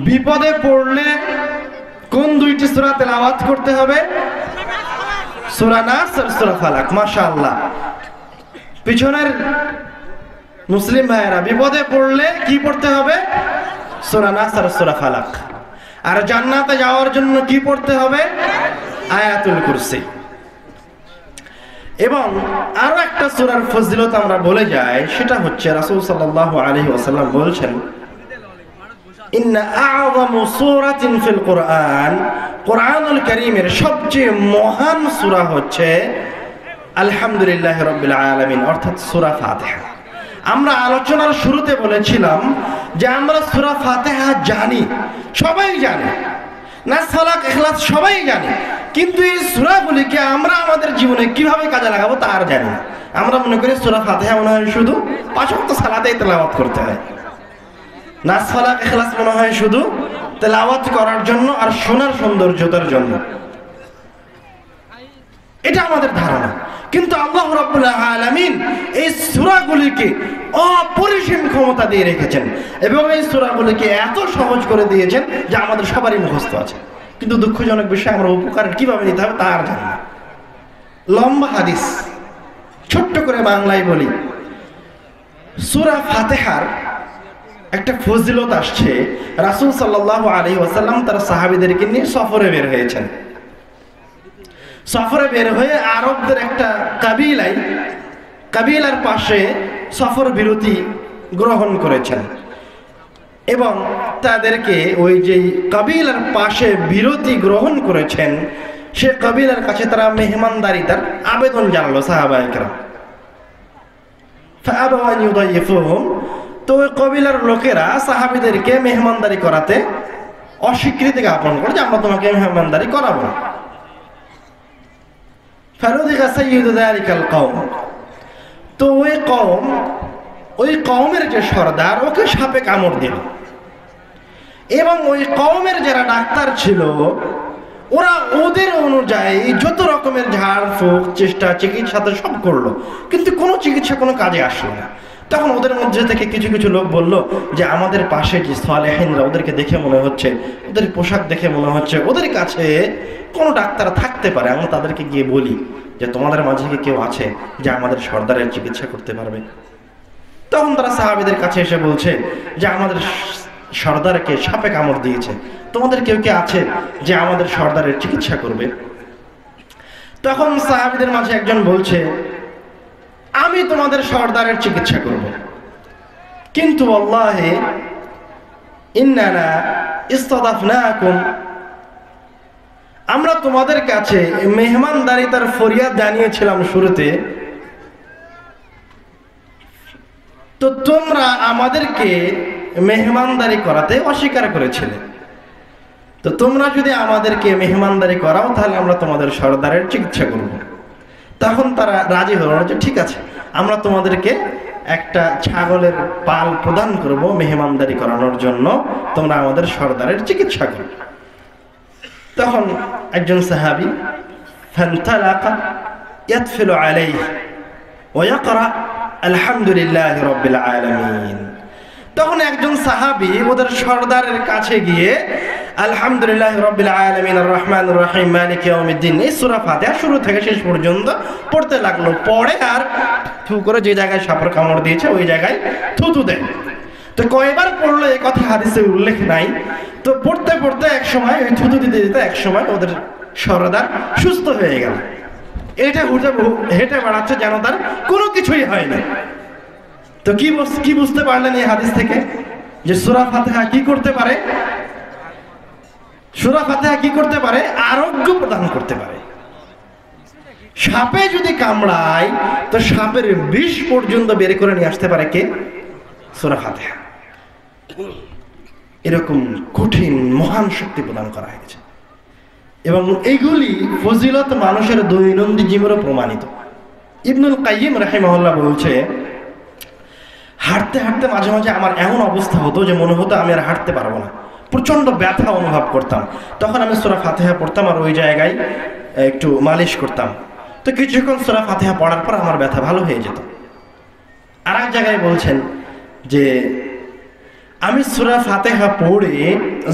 বিপদে পড়লে কোন দুইটি সূরা তেলাওয়াত করতে হবে? সূরা নাস আর সূরা ফালাক। মাশাআল্লাহ, পিছনের মুসলিম ভাইয়েরা বিপদে পড়লে কি পড়তে হবে? সূরা নাস আর সূরা ফালাক। আর জান্নাতে যাওয়ার জন্য কি পড়তে হবে? আয়াতুল কুরসি। এবং আরো একটা সূরার ফজিলত আমরা বলে যাই, সেটা হচ্ছে রাসূল সাল্লাল্লাহু আলাইহি ওয়াসাল্লাম বলছেন, ইন্না আ'যামু সূরাতিন ফিল কুরআন, কুরআনুল কারীমের সবচেয়ে মহান সূরা হচ্ছে আলহামদুলিল্লাহি রাব্বিল আলামিন, অর্থাৎ সূরা ফাতিহা। আমরা আলোচনার শুরুতে বলেছিলাম যে আমরা সূরা ফাতিহা জানি, সবাই জানে, নাস ফালাক ইখলাস সবাই জানে, কিন্তু এই সূরাগুলিকে আমরা আমাদের জীবনে কিভাবে কাজে লাগাবো তা আর জানি না। আমরা মনে করি সূরা ফাতিহা মনে হয় শুধু ৫ ওয়াক্ত সালাতেই তেলাওয়াত করতে হয়, নাস ফালাক ইখলাস মনে হয় শুধু তেলাওয়াত করার জন্য আর শোনার সৌন্দর্যতার জন্য। এটা আমাদের ধারণা, কিন্তু আল্লাহ রাব্বুল আলামিন এই সূরাগুলিকে অপরিসীম ক্ষমতা দিয়ে রেখেছেন এবং এই সূরাগুলিকে এত সহজ করে দিয়েছেন যে আমাদের সবারই মুখস্থ আছে, কিন্তু দুঃখজনক বিষয় আমরা উপকার কিভাবে নিতে হবে তা আর জানি না। লম্বা হাদিস, ছোট্ট করে বাংলায় বলি। সূরা ফাতিহার একটা ফজিলত আসছে, রাসূল সাল্লাল্লাহু আলাইহি ওয়াসাল্লাম তার সাহাবীদেরকে নিয়ে সফরে বের হয়েছেন। সফরে বের হয়ে আরবদের একটা কাবিলার পাশে সফর বিরতি গ্রহণ করেছেন এবং তাদেরকে ওই যে কাবিলার পাশে বিরতি গ্রহণ করেছেন সে কাবিলার কাছে তারা মেহমানদারিতার আবেদন জানালো সাহাবায়ে কেরাম। ফাআবাউ আন ইউদাইফুহুম, তো ওই কবিলার লোকেরা সাহাবীদেরকে মেহমানদারি করাতে অস্বীকৃতি জ্ঞাপন করে যে আমরা তোমাকে মেহমানদারি করাবো না। ফারুদিকা সাইয়্যিদু যালিকাল কওম, তো ওই কওমের যে সরদার ওকে সাপে কামড় দিল এবং ওই কওমের যারা ডাক্তার ছিল ওরা ওদের অনুযায়ী যত রকমের ঝাড়ফুঁক চেষ্টা চিকিৎসা তো সব করলো, কিন্তু কোনো চিকিৎসা কোনো কাজে আসলো না। তখন ওদের মধ্যে থেকে কিছু কিছু লোক বলল যে আমাদের পাশে যে সালেহিনরা, ওদেরকে দেখে মনে হচ্ছে, ওদের পোশাক দেখে মনে হচ্ছে ওদের কাছে কোনো ডাক্তার থাকতে পারে, আমরা তাদেরকে গিয়ে বলি যে তোমাদের মাঝে কি কেউ আছে যে আমাদের সর্দারের চিকিৎসা করতে পারবে? তখন তারা সাহাবীদের কাছে এসে বলছে যে আমাদের সর্দারকে সাপে কামড় দিয়েছে, তোমাদের কেউ কে আছে যে আমাদের সর্দারের চিকিৎসা করবে? তখন সাহাবীদের মাঝে একজন বলছে আমি তোমাদের সর্দারের চিকিৎসা করব, কিন্তু আল্লাহে ইন্নানা ইস্তাদাফনাকুম, আমরা তোমাদের কাছে মেহমানদারিতার ফরিয়াদ জানিয়েছিলাম শুরুতে, তো তোমরা আমাদেরকে মেহমানদারি করাতে অস্বীকার করেছিলে, তো তোমরা যদি আমাদেরকে মেহমানদারি করাও তাহলে আমরা তোমাদের সর্দারের চিকিৎসা করব। তখন তারা রাজি হলো যে ঠিক আছে, আমরা তোমাদেরকে একটা ছাগলের পাল প্রদান করব মেহমানদারি করানোর জন্য, তোমরা আমাদের সর্দারের চিকিৎসা করো। তখন একজন সাহাবী ফান্তালাকা ইয়াতফিলু আলাইহি ওয়া ইয়াকরা আলহামদুলিল্লাহি রাব্বিল আলামিন, তখন একজন সাহাবী ওদের সর্দারের কাছে গিয়ে আলহামদুলিল্লাহি রাব্বিল আলামিন আর রহমানির রহিম মালিকি ইয়াউমিদ্দিন এই সূরা ফাতিহা শুরু থেকে শেষ পর্যন্ত পড়তে লাগলো। পড়ে আর থু করে যে জায়গায় সাপের কামড় দিয়েছে ওই জায়গায় থুতু দেয়। তো কয়বার পড়লো এই কথা হাদিসে উল্লেখ নাই। তো পড়তে পড়তে এক সময় ওই থুতু দিতে দিতে এক সময় ওদের সর্দার সুস্থ হয়ে গেল। এটা হেঁটে বেড়াচ্ছে যেন তার কোনো কিছুই হয় না। তো কি বুঝতে পারলেন এই হাদিস থেকে? যে সূরা ফাতিহা কি করতে পারে? সূরা ফাতিহা কি করতে পারে? আরোগ্য প্রদান করতে পারে। সাপে যদি কামড়ায় তো সাপের বিষ পর্যন্ত বের করে নিয়ে আসতে পারে কে? সূরা ফাতিহা। এরকম কঠিন মহান শক্তি প্রদান করা হয়েছে এবং এইগুলি ফজিলত মানুষের দৈনন্দিন জীবনে প্রমাণিত। ইবনুল কাইয়িম রাহিমাহুল্লাহ বলছে, হাঁটতে হাঁটতে মাঝে মাঝে আমার এমন অবস্থা হতো যে মনে হতো আমি আর হাঁটতে পারবো না, প্রচন্ড ব্যথা অনুভব করতাম। তখন আমি সূরা ফাতিহা পড়তাম আর ওই জায়গায় একটু মালিশ করতাম। তো কিছুক্ষণ সূরা ফাতিহা পড়ার পর আমার ব্যথা ভালো হয়ে যেত। আর এক জায়গায় বলছেন যে আমি সূরা ফাতিহা পড়ে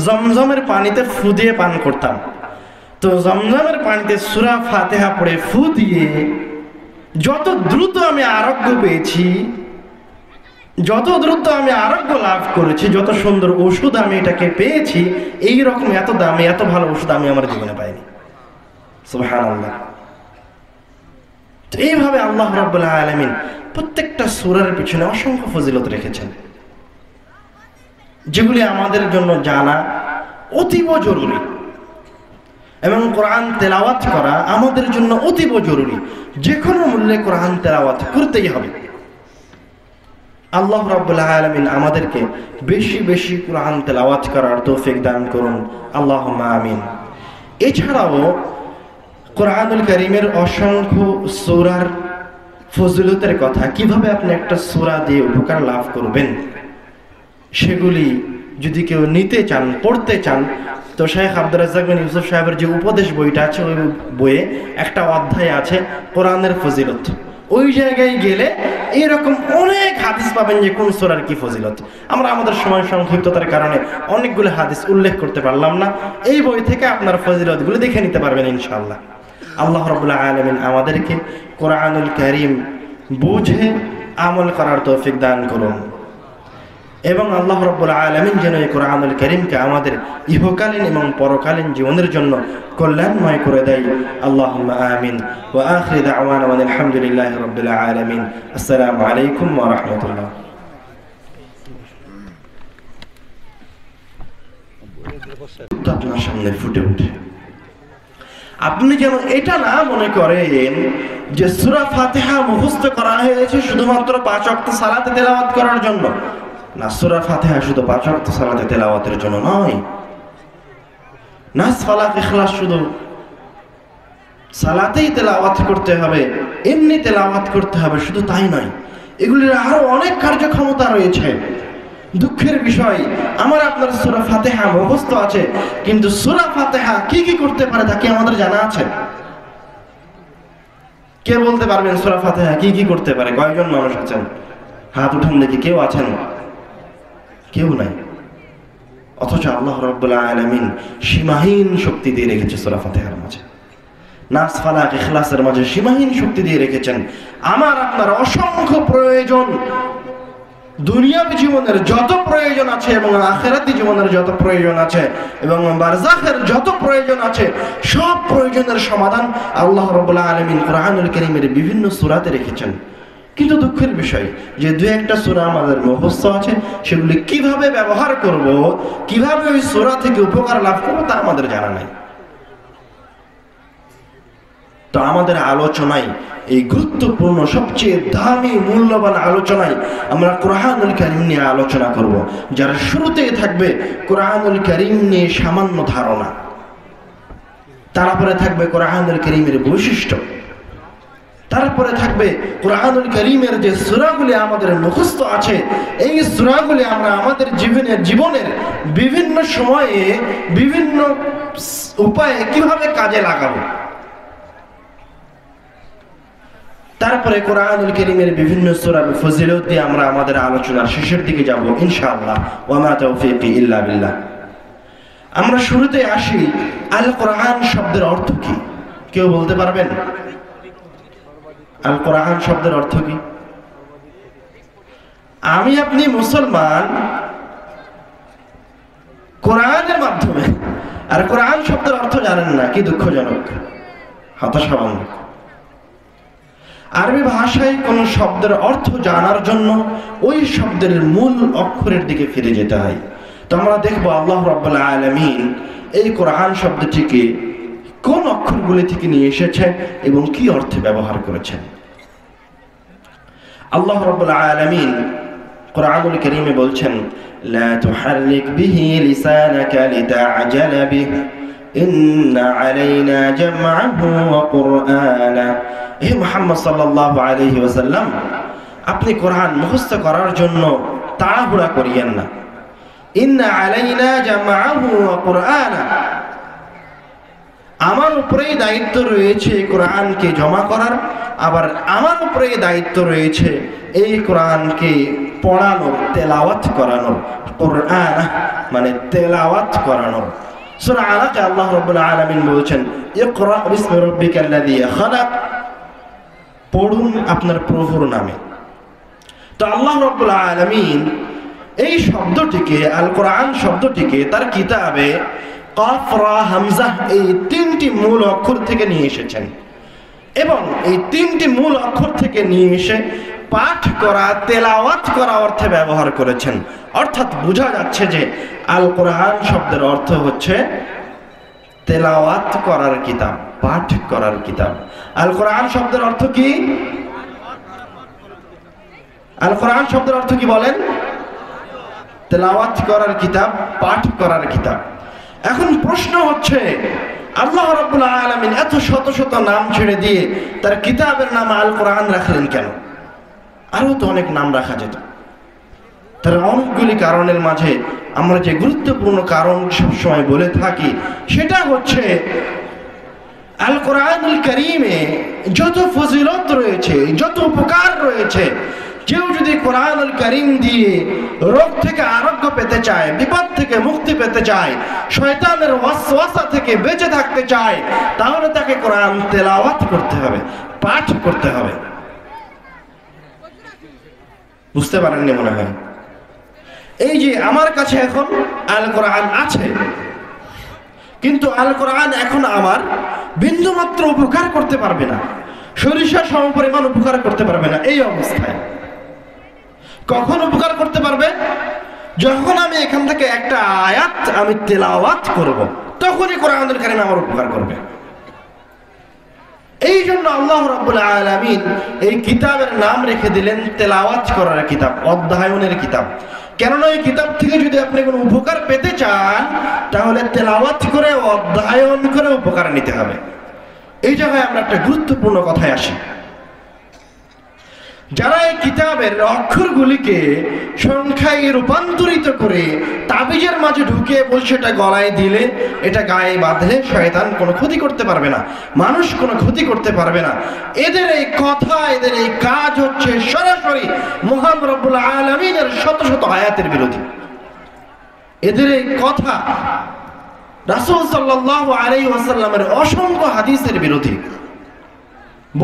জমজমের পানিতে ফু দিয়ে পান করতাম। তো জমজমের পানিতে সূরা ফাতিহা পড়ে ফু দিয়ে যত দ্রুত আমি আরোগ্য পেয়েছি, যত দ্রুত আমি আরোগ্য লাভ করেছি, যত সুন্দর ওষুধ আমি এটাকে পেয়েছি, এই রকম এত দামি এত ভালো ওষুধ আমি আমার জীবনে পাইনি। সুবহানাল্লাহ। তো এইভাবে আল্লাহ রাব্বুল আলামিন প্রত্যেকটা সূরার পিছনে অসংখ্য ফজিলত রেখেছেন, যেগুলি আমাদের জন্য জানা অতীব জরুরি, এবং কোরআন তেলাওয়াত করা আমাদের জন্য অতীব জরুরি। যে কোনো মূল্যে কোরআন তেলাওয়াত করতেই হবে। আল্লাহ রাব্বুল আলামিন আমাদেরকে বেশি বেশি কোরআন তেলাওয়াত করার তৌফিক দান করুন, আল্লাহুম্মা আমিন। এছাড়াও কোরআনুল কারীমের অসংখ্য সূরার ফজিলতের কথা, কিভাবে আপনি একটা সূরা দিয়ে উপকার লাভ করবেন, সেগুলি যদি কেউ নিতে চান, পড়তে চান, তো শেখ আব্দুর রাজ্জাক বিন ইউসুফ সাহেবের যে উপদেশ বইটা আছে, ওই বইয়ে একটা অধ্যায় আছে কোরআনের ফজিলত। ওই জায়গায় গেলে এরকম অনেক হাদিস পাবেন যে কোন সূরার কি ফজিলত। আমরা আমাদের সময় সংক্ষিপ্ততার কারণে অনেকগুলো হাদিস উল্লেখ করতে পারলাম না। এই বই থেকে আপনার ফজিলতগুলো দেখে নিতে পারবেন ইনশাআল্লাহ। আল্লাহ রাব্বুল আলামিন আমাদেরকে কোরআনুল কারীম বুঝে আমল করার তৌফিক দান করুন, এবং আল্লাহ রাব্বুল আলামিন যেন এই কোরআনুল কারীমকে আমাদের ইহকালীন এবং পরকালীন জীবনের জন্য কল্যাণময় করে দেয়। আল্লাহুম্মা আমিন। ওয়া আখিরু দাওয়ানা আলহামদুলিল্লাহি রাব্বিল আলামিন। আসসালামু আলাইকুম ওয়া রাহমাতুল্লাহ। আপনার সামনে ফুটে ওঠে, আপনি যেন এটা না মনে করেন যে সূরা ফাতিহা মুখস্থ করা হয়েছে শুধুমাত্র 5 ওয়াক্ত সালাতে তেলাওয়াত করার জন্য। না, সূরা ফাতিহা শুধু 5 ওয়াক্ত সালাতে তেলাওয়াতের জন্য নয়। নাস, ফালাক, ইখলাস শুধু সালাতেই তেলাওয়াত করতে হবে, এমনি তেলাওয়াত করতে হবে, শুধু তাই নয়, এগুলির আরো অনেক কার্যক্ষমতা রয়েছে। দুঃখের বিষয়, আমার আপনার সূরা ফাতিহা মুখস্থ আছে, কিন্তু সূরা ফাতিহা কি কি করতে পারে তা কি আমাদের জানা আছে? কে বলতে পারবেন সূরা ফাতিহা কি কি করতে পারে? কয়জন মানুষ আছেন? হাত উঠান দেখি। কেউ আছেন? কেউ নাই। অথচ আল্লাহ রাব্বুল আলামিন সীমাহীন শক্তি দিয়ে রেখেছে সূরা ফাতিহার মাঝে, নাস, ফালাক, ইখলাসের মাঝে সীমাহীন শক্তি দিয়ে রেখেছেন। আমার আপনার অসংখ্য প্রয়োজন, দুনিয়াবী জীবনের যত প্রয়োজন আছে এবং আখিরাতি জীবনের যত প্রয়োজন আছে এবং বারজাখের যত প্রয়োজন আছে, সব প্রয়োজনের সমাধান আল্লাহ রাব্বুল আলামিন কোরআনুল কারীমের বিভিন্ন সূরাতে রেখেছেন। কিন্তু দুঃখের বিষয় যে দুই একটা সূরা আমাদের মুখস্থ আছে, সেগুলি কিভাবে ব্যবহার করব, কিভাবে ওই সূরা থেকে উপকার লাভ করব, তা আমাদের জানা নাই। তো আমাদের আলোচনায়, এই গুরুত্বপূর্ণ সবচেয়ে দামি মূল্যবান আলোচনায় আমরা কোরআনুল কারীম নিয়ে আলোচনা করব, যার শুরুতেই থাকবে কোরআনুল কারীম নিয়ে সামান্য ধারণা, তারপরে থাকবে কোরআনুল কারীমের বৈশিষ্ট্য, তারপরে থাকবে কোরআনুল কারীমের যে সূরাগুলি আমাদের মুখস্থ আছে, এই সূরাগুলি আমরা আমাদের জীবনের বিভিন্ন সময়ে বিভিন্ন উপায়ে কিভাবে কাজে লাগাবো। তারপরে কোরআনুল কারীমের বিভিন্ন সূরার ফজিলত দিয়ে আমরা আমাদের আলোচনার শেষের দিকে যাব ইনশাআল্লাহ। ওয়া মা তাওফীকি ইল্লা বিল্লাহ। আমরা শুরুতে আসি, আল কোরআন শব্দের অর্থ কি? কেউ বলতে পারবেন আল কোরআন শব্দের অর্থ কি? আমি আপনি মুসলমান কোরআনের মাধ্যমে, আর কোরআন শব্দের অর্থ জানেন না, কি দুঃখজনক, হতাশাজনক। আরবি ভাষায় কোন শব্দের অর্থ জানার জন্য ওই শব্দের মূল অক্ষরের দিকে ফিরে যেতে হয়। তো আমরা দেখবো আল্লাহ রাব্বুল আলামিন এই কোরআন শব্দটিকে কোন অক্ষরগুলি থেকে নিয়ে এসেছেন এবং কি অর্থে ব্যবহার করেছেন। আল্লাহ রাব্বুল আলামিন কোরআনুল কারীমে বলছেন, লা তুহাররিক বিহি লিসানাকা লিতা'জালা বিহি ইন্না আলাইনা জামআহু ওয়া কুরআনা। হে মুহাম্মদ সাল্লাল্লাহু আলাইহি ওয়াসাল্লাম, আপনি কোরআন মুখস্থ করার জন্য তাড়াহুড়া করিয়েন না। ইন্না আলাইনা জামআহু ওয়া কুরআনা, আমার উপরেই দায়িত্ব রয়েছে কোরআনকে জমা করার, আবার আমার উপরেই দায়িত্ব রয়েছে এই কোরআনকে পড়ানোর, তেলাওয়াত করানোর। কুরআন মানে তেলাওয়াত করানোর। সূরা আলাকে আল্লাহ রাব্বুল আলামিন বলছেন, ইকরা বিসমি রাব্বিকাল্লাযী খালাক, পড়ুন আপনার প্রভুর নামে। তো আল্লাহ রাব্বুল আলামিন এই শব্দটিকে, আল কোরআন শব্দটিকে তার কিতাবে কাফ রা হামজা এই তিনটি মূল অক্ষর থেকে নিয়ে এসেছেন, এবং এই তিনটি মূল অক্ষর থেকে নিয়ে এসে পাঠ করা, তেলাওয়াত করা অর্থে ব্যবহার করেছেন। অর্থাৎ বোঝা যাচ্ছে যে আল কোরআন শব্দের অর্থ হচ্ছে তেলাওয়াত করার কিতাব, পাঠ করার কিতাব। আল কোরআন শব্দের অর্থ কি? আল কোরআন শব্দের অর্থ কি বলেন? তেলাওয়াত করার কিতাব, পাঠ করার কিতাব। এখন প্রশ্ন হচ্ছে, আল্লাহ রাব্বুল আলামিন এত শত শত নাম ছেড়ে দিয়ে তার কিতাবের নাম আল কোরআন রাখলেন কেন? আরো তো অনেক নাম রাখা যেত। তার অনেকগুলি কারণের মাঝে আমরা যে গুরুত্বপূর্ণ কারণ সবসময় বলে থাকি সেটা হচ্ছে, আল কোরআনুল কারীমে যত ফজিলত রয়েছে, যত উপকার রয়েছে, কেউ যদি কোরআনুল কারীম দিয়ে রোগ থেকে আরোগ্য পেতে চায়, বিপদ থেকে মুক্তি পেতে চায়, শয়তানের ওয়াসওয়াসা থেকে বেঁচে থাকতে চায়, তাহলে তাকে কোরআন তেলাওয়াত করতে হবে, পাঠ করতে হবে। বুঝতে পারেননি মনে হয়? এই যে আমার কাছে এখন আল কোরআন আছে, কিন্তু আল কোরআন এখন আমার বিন্দুমাত্র উপকার করতে পারবে না, সরিষা সমপরিমাণ উপকার করতে পারবে না। এই অবস্থায় কখন উপকার করতে পারবে? যখন আমি এখান থেকে একটা আয়াত আমি তেলাওয়াত করব, তখনই কোরআনুল কারীম আমার উপকার করবে। এই জন্য আল্লাহ রাব্বুল আলামিন এই কিতাবের নাম রেখে দিলেন তেলাওয়াত করার কিতাব, অধ্যয়নের কিতাব। কেননা এই কিতাব থেকে যদি আপনি কোনো উপকার পেতে চান, তাহলে তেলাওয়াত করে, অধ্যয়ন করে উপকার নিতে হবে। এই জায়গায় আমরা একটা গুরুত্বপূর্ণ কথায় আসি। যারা এই কিতাবের অক্ষরগুলিকে সংখ্যায় রূপান্তরিত করে তাবিজের মাঝে ঢুকিয়ে বলছে এটা গলায় দিলে, এটা গায়ে বাঁধলে শয়তান কোনো ক্ষতি করতে পারবে না, মানুষ কোনো ক্ষতি করতে পারবে না, এদের এই কথা, এদের এই কাজ হচ্ছে সরাসরি মহান রব্বুল আলামিনের শত শত আয়াতের বিরোধী। এদের এই কথা রাসূল সাল্লাল্লাহু আলাইহি ওয়াসাল্লামের অসংখ্য হাদিসের বিরোধী।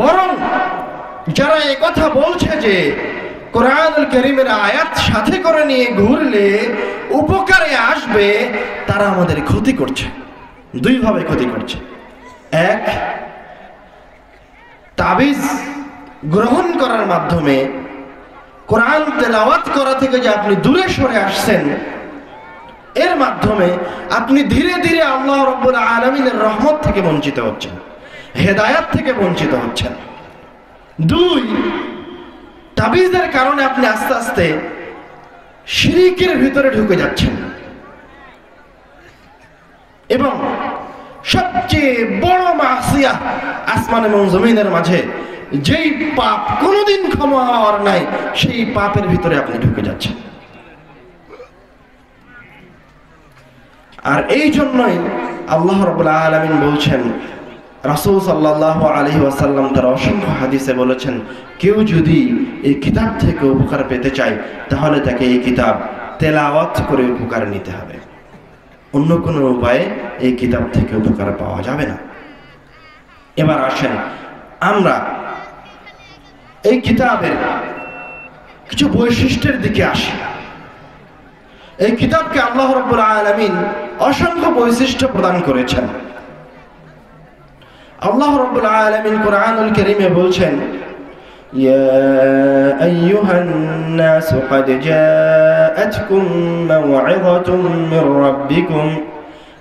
বরং যারা এই কথা বলছে যে কোরআনুল কারীমের আয়াত সাথে করে নিয়ে ঘুরলে উপকারে আসবে, তারা আমাদের ক্ষতি করছে। দুইভাবে ক্ষতি করছে। এক, তাবিজ গ্রহণ করার মাধ্যমে কোরআন তেলাওয়াত করা থেকে যে আপনি দূরে সরে আসছেন, এর মাধ্যমে আপনি ধীরে ধীরে আল্লাহ রাব্বুল আলামিনের রহমত থেকে বঞ্চিত হচ্ছেন, হেদায়েত থেকে বঞ্চিত হচ্ছেন। দুই, তাবিজের কারণে আপনি আস্তে আস্তে শিরকের ভিতরে ঢুকে যাচ্ছেন, এবং সবচেয়ে বড় মাসিয়া আসমান এবং জমিনের মাঝে যেই পাপ কোনোদিন ক্ষমা হওয়ার নাই, সেই পাপের ভিতরে আপনি ঢুকে যাচ্ছেন। আর এই জন্যই আল্লাহ রাব্বুল আলামিন বলছেন, রাসূল সাল্লাল্লাহু আলাইহি ওয়াসাল্লাম তার অসংখ্য হাদিসে বলেছেন, কেউ যদি এই কিতাব থেকে উপকার পেতে চায়, তাহলে তাকে এই কিতাব তেলাওয়াত করে উপকার নিতে হবে। অন্য কোনো উপায়ে এই কিতাব থেকে উপকার পাওয়া যাবে না। এবার আসেন আমরা এই কিতাবের কিছু বৈশিষ্ট্যের দিকে আসি। এই কিতাবকে আল্লাহ রাব্বুল আলামিন অসংখ্য বৈশিষ্ট্য প্রদান করেছেন। আল্লাহ রাব্বুল আলামিন কোরআনুল কারীমে বলছেন, ইয়া আইয়ুহান নাস ক্বাদ জাআতকুম মাও'ইযাতুম মির রাব্বিকুম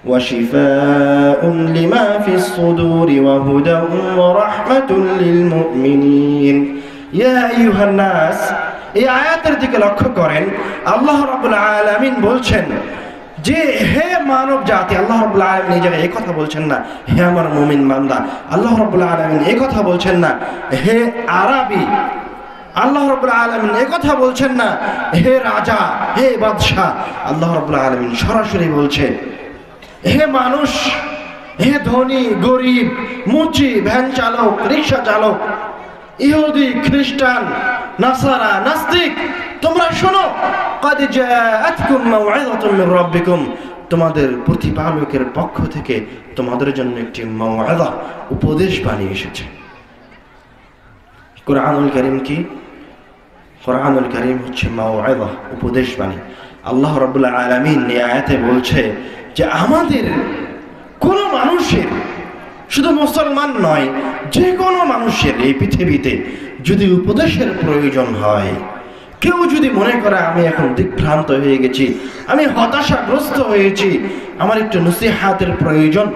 ওয়া শিফাa'un লিমা ফিস সুদুরি ওয়া হুদান ওয়া রাহমাতুল লিল মুমিনিন। ইয়া আইয়ুহান নাস, এই আয়াতের দিকে লক্ষ্য করেন। আল্লাহ রাব্বুল আলামিন বলছেন যে হে মানব জাতি, আল্লাহ রাব্বুল আলামিন এই জায়গায় এই কথা বলছেন না হে আমার মুমিন বান্দা, আল্লাহ রাব্বুল আলামিন এই কথা বলছেন না হে আরবি, আল্লাহ রাব্বুল আলামিন এই কথা বলছেন না হে রাজা, হে বাদশাহ। আল্লাহ রাব্বুল আলামিন সরাসরি বলছে, হে মানুষ, হে ধনী গরিব, মুচি ভ্যান চালক, রিক্সা চালক, ইহুদি খ্রিস্টান নাসারা নাস্তিক, তোমরা শোনো, قد جاءتكم موعظة من ربكم, তোমাদের প্রতিপালকের পক্ষ থেকে তোমাদের জন্য একটি মাওয়াযা, উপদেশ বাণী এসেছে। কুরআনুল কারীম কি? কুরআনুল কারীম হচ্ছে মাওয়াযা, উপদেশ বাণী। আল্লাহ রাব্বুল আলামিন এই আয়াতে বলছে যে আমাদের কোন মানুষের, শুধু মুসলমান নয়, যে কোনো মানুষের এই পৃথিবীতে যদি উপদেশের প্রয়োজন হয়, কেউ যদি মনে করে আমি এখন দিকভ্রান্ত হয়ে গেছি, আমি হতাশাগ্রস্ত হয়েছি, আমার একটু নসিহাতের প্রয়োজন,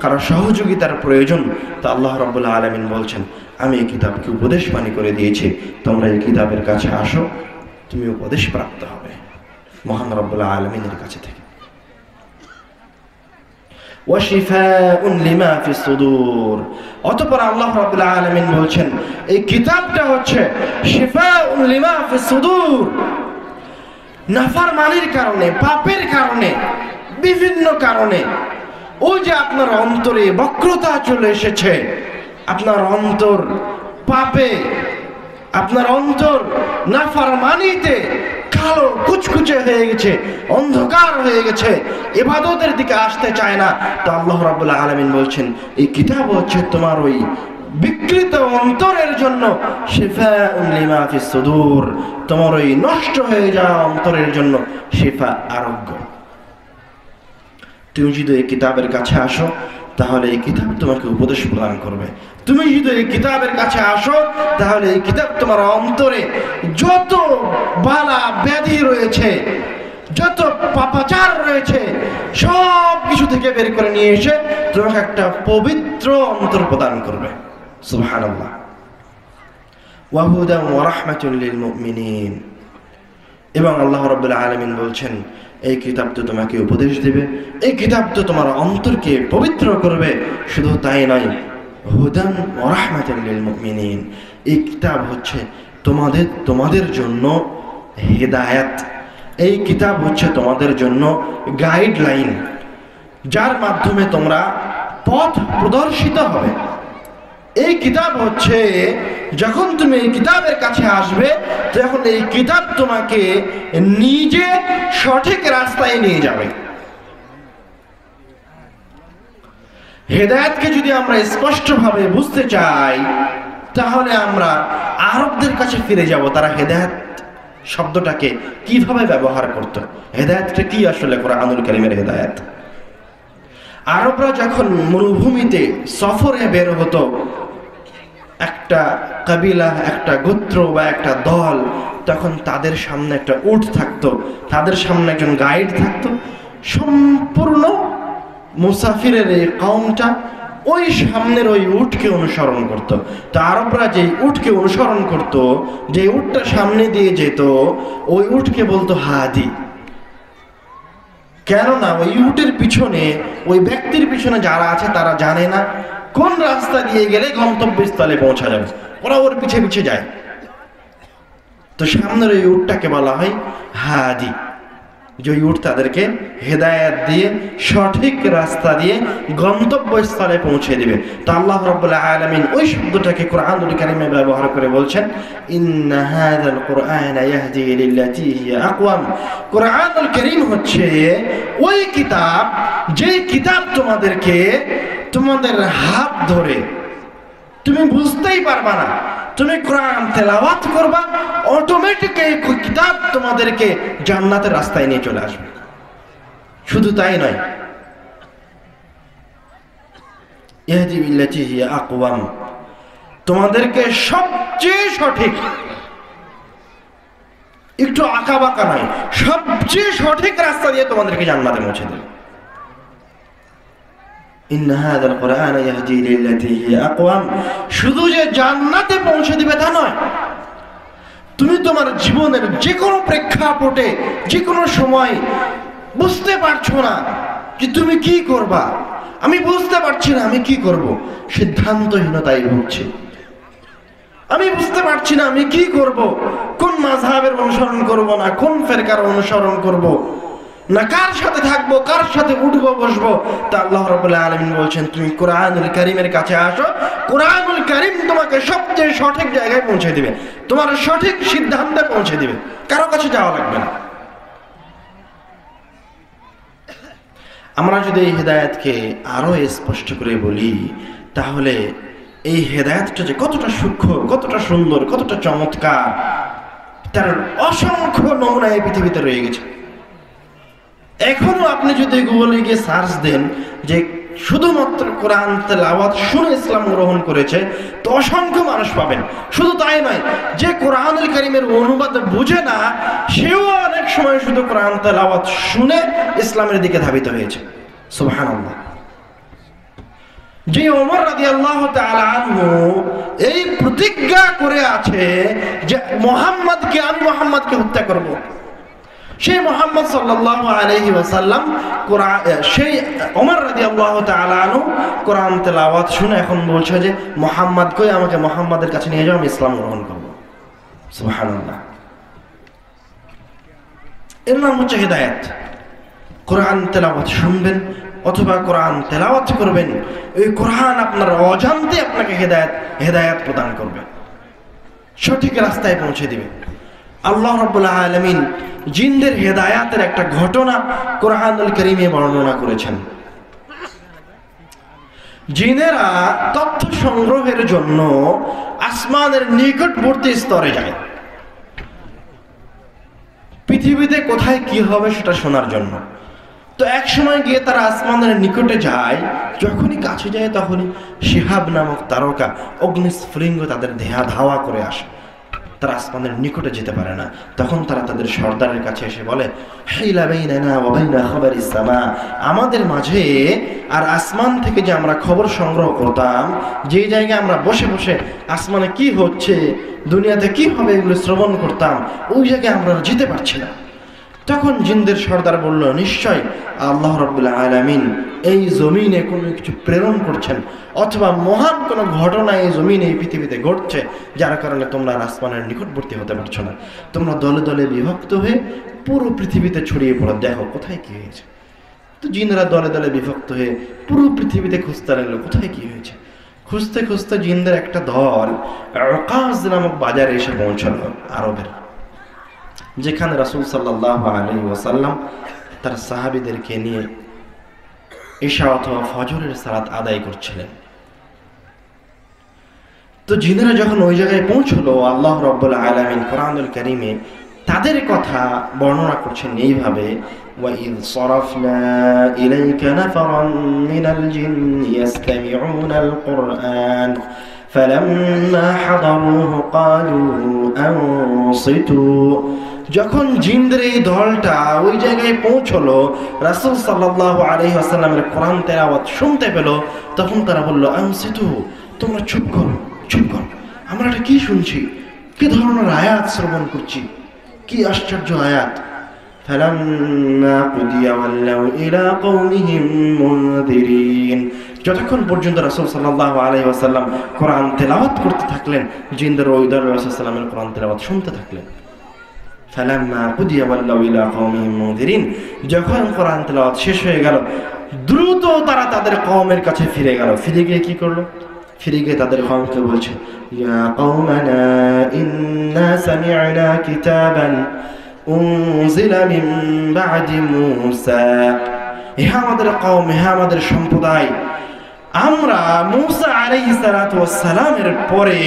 কারো সহযোগিতার প্রয়োজন, তো আল্লাহ রাব্বুল আলামিন বলছেন আমি এই কিতাবকে উপদেশ বাণী করে দিয়েছি, তোমরা এই কিতাবের কাছে আসো, তুমি উপদেশ প্রাপ্ত হবে মহান রাব্বুল আলামিনের কাছে থেকে। ওয়াশিফাউন লিমা ফিস সুদূর, অতঃপর আল্লাহ রাব্বুল আলামিন বলছেন এই কিতাবটা হচ্ছে শিফাউন লিমা ফিস সুদূর। নাফরমানির কারণে, পাপের কারণে, বিভিন্ন কারণে ওই যে আপনার অন্তরে বক্রতা চলে এসেছে, আপনার অন্তর পাপে, আপনার অন্তর নাফরমানিতে কালো কুচকুচে হয়ে গেছে, অন্ধকার হয়ে গেছে, ইবাদতের দিকে আসতে চায় না, তো আল্লাহ রাব্বুল আলামিন বলছেন এই কিতাব হচ্ছে তোমার ওই বিকৃত অন্তরের জন্য শিফাউন লিমা ফিস সুদূর, তোমার ওই নষ্ট হয়ে যাওয়া অন্তরের জন্য শিফা, আরোগ্য। তুমি যদি এই কিতাবের কাছে আসো তাহলে এই কিতাব তোমাকে উপদেশ প্রদান করবে। তুমি যদি এই কিতাবের কাছে আসো তাহলে এই কিতাব তোমার অন্তরে যত বালা ব্যাধি রয়েছে, যত পাপাচার রয়েছে, সব কিছু থেকে বের করে নিয়ে এসে তোমাকে একটা পবিত্র অন্তর প্রদান করবে। সুবহানাল্লাহ। ওয়া হুদান ওয়া রাহমাতুল লিল মুমিনিন, এবং আল্লাহ রাব্বুল আলামিন বলছেন এই কিতাব তো তোমাকে উপদেশ দেবে, এই কিতাব তো তোমার অন্তরকে পবিত্র করবে। শুধু তাই নয়, হুদান ওয়া রাহমাতুল লিল মুমিনিন, এই কিতাব হচ্ছে তোমাদের জন্য হেদায়েত, এই কিতাব হচ্ছে তোমাদের জন্য গাইডলাইন, যার মাধ্যমে তোমরা পথ প্রদর্শিত হবে। এই কিতাব হচ্ছে যখন তুমি এই কিতাবের কাছে আসবে তখন এই কিতাব তোমাকে নিজে সঠিক রাস্তায় নিয়ে যাবে। হেদায়েতকে যদি আমরা স্পষ্টভাবে বুঝতে চাই তাহলে আমরা আরবদের কাছে ফিরে যাব, তারা হেদায়েত শব্দটাকে কিভাবে ব্যবহার করত। হেদায়েতটা কি আসলে? কুরআনুল কারীমের হেদায়েত। আরবরা যখন মরুভূমিতে সফরে বের হতো, একটা কবিলা, একটা গোত্র বা একটা দল, তখন তাদের সামনে একটা উট থাকতো, তাদের সামনে একজন গাইড থাকতো, সম্পূর্ণ মুসাফিরের এই কওমটা ওই সামনের ওই উটকে অনুসরণ করত। তো আরবরা যে উটকে অনুসরণ করত, যে উটটা সামনে দিয়ে যেত, ওই উটকে বলতো হাদি। কেননা ওই উটের পিছনে, ওই ব্যক্তির পিছনে যারা আছে তারা জানে না কোন রাস্তা দিয়ে গেলে গন্তব্যস্থলে পৌঁছা যাবে, ওরা ওর পিছে পিছে যায়। তো সামনের ওই উটটাকে বলা হয় হাদি, যে ওই উট তাদেরকে হেদায়েত দিয়ে সঠিক রাস্তা দিয়ে গন্তব্যস্থলে পৌঁছে দিবে। তো আল্লাহ রাব্বুল আলামিন ওই শব্দটাকে কুরআনুল কারীমে ব্যবহার করে বলছেন ইন্না হাযাল কুরআনা ইয়াহদি লিল্লাতী হিয়া আকওয়াম। কুরআনুল কারীম হচ্ছে ওই কিতাব, যে কিতাব তোমাদেরকে তোমাদের হাত ধরে, তুমি বুঝতেই পারবা না, তুমি কোরআন তেলাওয়াত করবা, অটোমেটিক এই কিতাব তোমাদেরকে জান্নাতের রাস্তায় নিয়ে চলে আসবে। শুধু তাই নয়, ইহদি বিল্লাতি হিয়া আকওয়াম, তোমাদেরকে সবচেয়ে সঠিক, একটু আঁকা বাঁকা নয়, সবচেয়ে সঠিক রাস্তা দিয়ে তোমাদেরকে জান্নাতে পৌঁছে দেবে। ইন্না হাযাল কুরআনা ইয়াহদি লিল্লাতী হিয়া আকওয়াম, শুধু যে জান্নাতে পৌঁছে দিবে তা নয়, তুমি তোমার জীবনের যে কোনো প্রেক্ষাপটে, যে কোনো সময় বুঝতে পারছো না যে তুমি কি করবা, আমি বুঝতে পারছি না আমি কি করব, সিদ্ধান্তহীনতায় ভুগছি, আমি বুঝতে পারছি না আমি কি করব, কোন মাযহাবের অনুসরণ করব না কোন ফেরকার অনুসরণ করব, না কার সাথে থাকবো, কার সাথে উঠবো বসবো। তা আল্লাহ রাব্বুল আলামিন বলছেন তুমি কোরআনুল কারীমের কাছে আসো, কোরআনুল কারীম তোমাকে সবচেয়ে সঠিক জায়গায় পৌঁছে দিবে, তোমার সঠিক সিদ্ধান্তে পৌঁছে দিবে, কারো কাছে যাওয়া লাগবে না। আমরা যদি এই হেদায়েতকে আরো স্পষ্ট করে বলি, তাহলে এই হেদায়েতটা যে কতটা সূক্ষ্ম, কতটা সুন্দর, কতটা চমৎকার, তার অসংখ্য নমুনা এই পৃথিবীতে রয়ে গেছে। এখনো আপনি যদি গুগলে গিয়ে সার্চ দেন যে শুধুমাত্র কোরআন তেলাওয়াত শুনে ইসলাম গ্রহণ করেছে, তো অসংখ্য মানুষ পাবেন। শুধু তাই নয়, যে কোরআনুল কারীমের অনুবাদ বুঝে না, সেও অনেক সময় শুধু কোরআন তেলাওয়াত শুনে ইসলামের দিকে ধাবিত হয়েছে। সুবহানাল্লাহ। যে ওমর রাদিয়াল্লাহু তাআলা আনহু এই প্রতিজ্ঞা করে আছে যে আমি মুহাম্মদকে হত্যা করব, সেই মুহাম্মদ সাল্লাল্লাহু আলাইহি ওয়াসাল্লাম সেই ওমর রাদিয়াল্লাহু তাআলা আনহু কোরআন তেলাওয়াত শুনে এখন বলছে যে মুহাম্মদ কই, আমাকে মুহাম্মাদের কাছে নিয়ে যাও, আমি ইসলাম গ্রহণ করব। সুবহানাল্লাহ। এর নাম হচ্ছে হেদায়েত। কোরআন তেলাওয়াত শুনবেন অথবা কোরআন তেলাওয়াত করবেন, এই কোরআন আপনার অজান্তে আপনাকে হেদায়েত প্রদান করবে, সঠিক রাস্তায় পৌঁছে দিবে। আল্লাহ রাব্বুল আলামিন জিনদের হেদায়াতের একটা ঘটনা কোরআনুল কারীমে বর্ণনা করেছেন। জিনেরা তথ্য সংগ্রহের জন্য আসমানের নিকটবর্তী স্তরে যায়, পৃথিবীতে কোথায় কি হবে সেটা শোনার জন্য। তো এক সময় গিয়ে তারা আসমানের নিকটে যায়, যখনই কাছে যায় তখনই শিহাব নামক তারকা অগ্নিস্ফুলিঙ্গ তাদের দেহা ধাওয়া করে আসে, তারা আসমানের নিকটে যেতে পারে না। তখন তারা তাদের সর্দারের কাছে এসে বলে, হাইলা বাইনানা ওয়া বাইনা খাবারিস সামা, আমাদের মাঝে আর আসমান থেকে যে আমরা খবর সংগ্রহ করতাম, যেই জায়গায় আমরা বসে বসে আসমানে কি হচ্ছে, দুনিয়াতে কি হবে এগুলো শ্রবণ করতাম, ওই জায়গায় আমরা যেতে পারছি না। তখন জিনদের সর্দার বলল, নিশ্চয় আল্লাহ রাব্বুল আলামিন এই জমিনে কোনো কিছু প্রেরণ করছেন, অথবা মহান কোনো ঘটনা এই জমিনে এই পৃথিবীতে ঘটছে, যার কারণে তোমরা আসমানের নিকটবর্তী হতে পারছো না। তোমরা দলে দলে বিভক্ত হয়ে পুরো পৃথিবীতে ছড়িয়ে পড়ো, দেখো কোথায় কি হয়েছে। তো জিনরা দলে দলে বিভক্ত হয়ে পুরো পৃথিবীতে খুঁজতে লাগলো কোথায় কি হয়েছে। খুঁজতে খুঁজতে জিনদের একটা দল উকাজ নামক বাজারে এসে পৌঁছালো, আরবের, যেখানে রাসূল সাল্লাল্লাহু আলাইহি ওয়াসাল্লাম তার সাহাবীদেরকে নিয়ে ইশা অথবা ফজরের সালাত আদায় করছিলেন। তো জিনেরা যখন ওই জায়গায় পৌঁছলো, আল্লাহ রাব্বুল আলামিন কোরআনুল কারীমে তাদের কথা বর্ণনা করছেন এইভাবে, وَإِذْ صَرَفْنَا إِلَيْكَ نَفَرًا مِنَ الْجِنِّ يَسْتَمِعُونَ الْقُرْآنَ فَلَمَّا حَضَرُوهُ قَالُوا أَنصِتُوا। যখন জিনদের এই দলটা ওই জায়গায় পৌঁছলো, রাসূল সাল্লাল্লাহু আলাইহি ওয়াসাল্লামের কোরআন তেলাওয়াত শুনতে পেল, তখন তারা বলল, আনসিতু, তোমরা চুপ করো, চুপ করো, আমরা এটা কি শুনছি, কি ধরনের আয়াত শ্রবণ করছি, কি আশ্চর্য আয়াত। ফালাম্মা কুদিয়া ওয়াল্লাউ ইলা কওমিহিম মুনযিরিন। যতক্ষণ পর্যন্ত রাসূল সাল্লাল্লাহু আলাইহি ওয়াসাল্লাম কোরআন তেলাওয়াত করতে থাকলেন, জিনদের ওই দল রাসূল সাল্লাল্লাহু আলাইহি ওয়াসাল্লামের কোরআন তেলাওয়াত শুনতে থাকলেন। ফালাম্মা কুদিয়া ওয়াল্লাউ ইলা কওমিহিম মুনযিরিন, যখন কোরআন তেলাওয়াত শেষ হয়ে গেল, দ্রুত তারা তাদের কওমের কাছে ফিরে গেল। ফিরে গিয়ে কি করলো? ফিরে গিয়ে তাদের কওমকে বলছে, ইয়া কওমানা ইন্না সামি'না কিতাবান উনজিলা মিন বা'দি মূসা। হে আমাদের কওম, হে আমাদের সম্প্রদায়, আমরা মূসা আলাইহিস সালাতু ওয়াস সালামের পরে,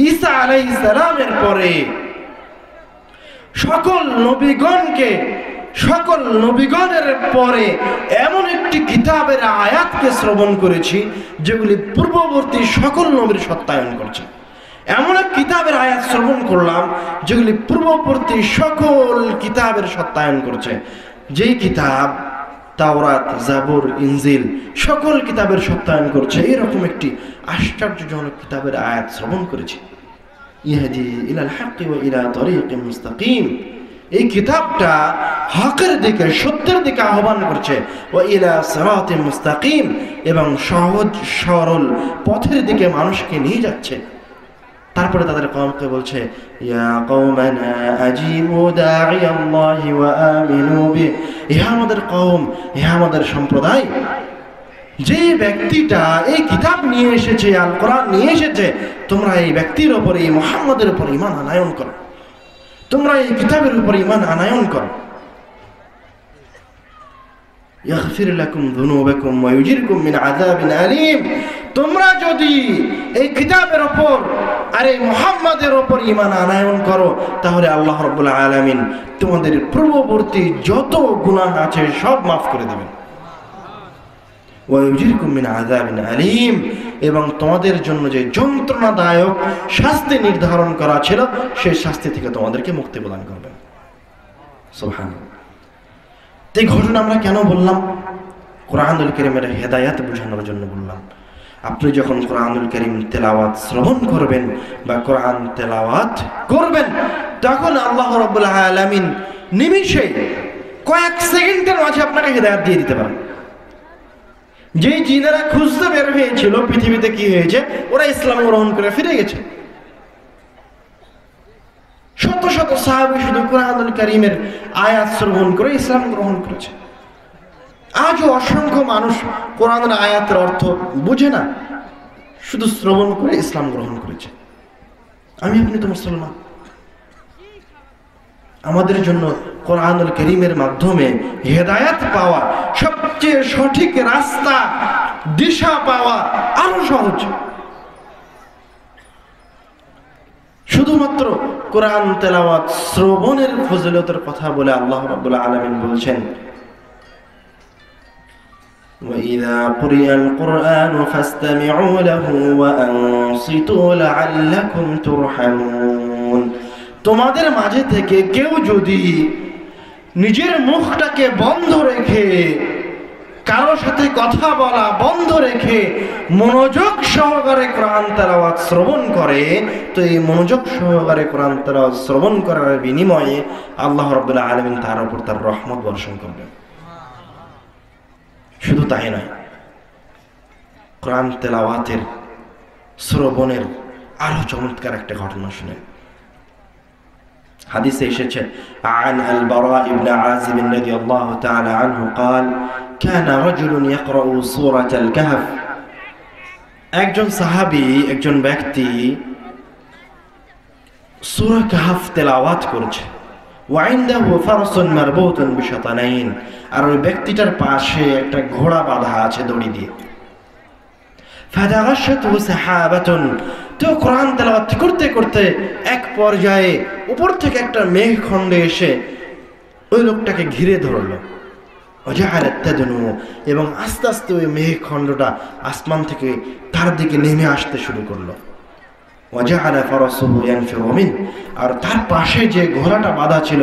ঈসা আলাইহিস সালামের পরে সকল নবীগণের পরে এমন একটি কিতাবের আয়াতকে শ্রবণ করেছি যেগুলি পূর্ববর্তী সকল নবীর সত্যায়ন করছে। এমন এক কিতাবের আয়াত শ্রবণ করলাম যেগুলি পূর্ববর্তী সকল কিতাবের সত্যায়ন করছে। যেই কিতাব তাওরাত, জাবুর, ইনজিল সকল কিতাবের সত্যায়ন করছে, এরকম একটি আশ্চর্যজনক কিতাবের আয়াত শ্রবণ করেছি। ইহদি ইলাল হাক্কি ওয়া ইলা তরিকিম মুস্তাকিম, এই কিতাবটা হকের দিকে, সত্যের দিকে আহ্বান করছে। ওয়া ইলা সিরাতিম মুস্তাকিম, এবং সহজ সরল পথের দিকে মানুষকে নিয়ে যাচ্ছে। তারপরে তাদের কওমকে বলছে, ইয়া কওমানা আজিবু দাঈয়াল্লাহি ওয়া আমিনু বিহি, ইহা আমাদের কওম, ইহা আমাদের সম্প্রদায়, যে ব্যক্তিটা এই কিতাব নিয়ে এসেছে, আল কোরআন নিয়ে এসেছে, তোমরা এই ব্যক্তির উপর, এই মুহাম্মদের উপর ঈমান আনয়ন করো, তোমরা এই কিতাবের উপর ঈমান আনয়ন করো। ইয়াগফির লাকুম যুনুবাকুম ওয়া ইউজিরকুম মিন আযাবিন আলীম, তোমরা যদি এই কিতাবের উপর আর এই মুহাম্মাদের উপর ঈমান আনয়ন করো, তাহলে আল্লাহ রাব্বুল আলামিন তোমাদের পূর্ববর্তী যত গুনাহ আছে সব মাফ করে দেবেন। ওয়া ইউজিরকুম মিন আযাবিন আলীম, এবং তোমাদের জন্য যে যন্ত্রণাদায়ক শাস্তি নির্ধারণ করা ছিল সেই শাস্তি থেকে তোমাদেরকে মুক্তি প্রদান করবেন। সুবহানাল্লাহ। এই ঘটনা আমরা কেন বললাম? কোরআনুল কারীমের হেদায়েত বোঝানোর জন্য বললাম। আপনি যখন কোরআনুল কারীম তেলাওয়াত শ্রবণ করবেন বা কোরআন তেলাওয়াত করবেন, তখন আল্লাহ রাব্বুল আলামিন নিমিষে কয়েক সেকেন্ডের মাঝে আপনাকে হেদায়েত দিয়ে দিতে পারেন। যে জিনেরা খুঁজতে বের হয়েছিল পৃথিবীতে কি হয়েছে, ওরা ইসলাম গ্রহণ করে ফিরে গেছে। শত শত সাহাবী শুধু কোরআনুল কারীমের আয়াত শ্রবণ করে ইসলাম গ্রহণ করেছে। আজও অসংখ্য মানুষ কোরআনের আয়াতের অর্থ বুঝে না, শুধু শ্রবণ করে ইসলাম গ্রহণ করেছে। আমি আপনি তো মুসলমান। আমাদের জন্য কোরআনুল কারীমের মাধ্যমে হেদায়েত পাওয়া, সবচেয়ে সঠিক রাস্তা, দিশা পাওয়া আরো সহজ। শুধুমাত্র কোরআন তেলাওয়াত শ্রবণের ফজিলতের কথা বলে আল্লাহ রাব্বুল আলামিন বলছেন, وَإِذَا قُرِئَ الْقُرْآنُ فَاسْتَمِعُوا لَهُ وَأَنصِتُوا لَعَلَّكُمْ تُرْحَمُونَ। তোমাদের মাঝে থেকে কেউ যদি নিজের মুখটাকে বন্ধ রেখে, কারোর সাথে কথা বলা বন্ধ রেখে মনোযোগ সহকারে কোরআন তেলাওয়াত শ্রবণ করে, তো এই মনোযোগ সহকারে কোরআন তেলাওয়াত শ্রবণ করার বিনিময়ে আল্লাহ রাব্বুল আলামিন তার উপর তার রহমত বর্ষণ করবেন। শুধু তাই নয়, কোরআন তেলাওয়াতের শ্রবণের আরো চমৎকার একটা ঘটনা শুনে। হাদিসে এসেছে, عن البراء بن عازب رضي الله تعالى عنه قال كان رجل يقرأ سورة الكهف। একজন সাহাবী, একজন ব্যক্তি সূরা কাহফ তেলাওয়াত করছে। وعنده فرس مربوط بشطنين, আর ওই ব্যক্তিটার পাশে একটা ঘোড়া বাঁধা আছে দড়ি দিয়ে। فَتَغَشَّتْهُ سَحَابَةٌ, তো কোরআন তেলাওয়াত করতে করতে এক পর্যায়ে উপর থেকে একটা মেঘখণ্ড এসে ওই লোকটাকে ঘিরে ধরলো। وَجَعَلَتْ تَدْنُو, এবং আস্তে আস্তে ওই মেঘখণ্ডটা আসমান থেকে তার দিকে নেমে আসতে শুরু করলো। وَجَعَلَ فَرَسُهُ يَنْفِرُ مِنْهُ, আর তার পাশে যে ঘোড়াটা বাঁধা ছিল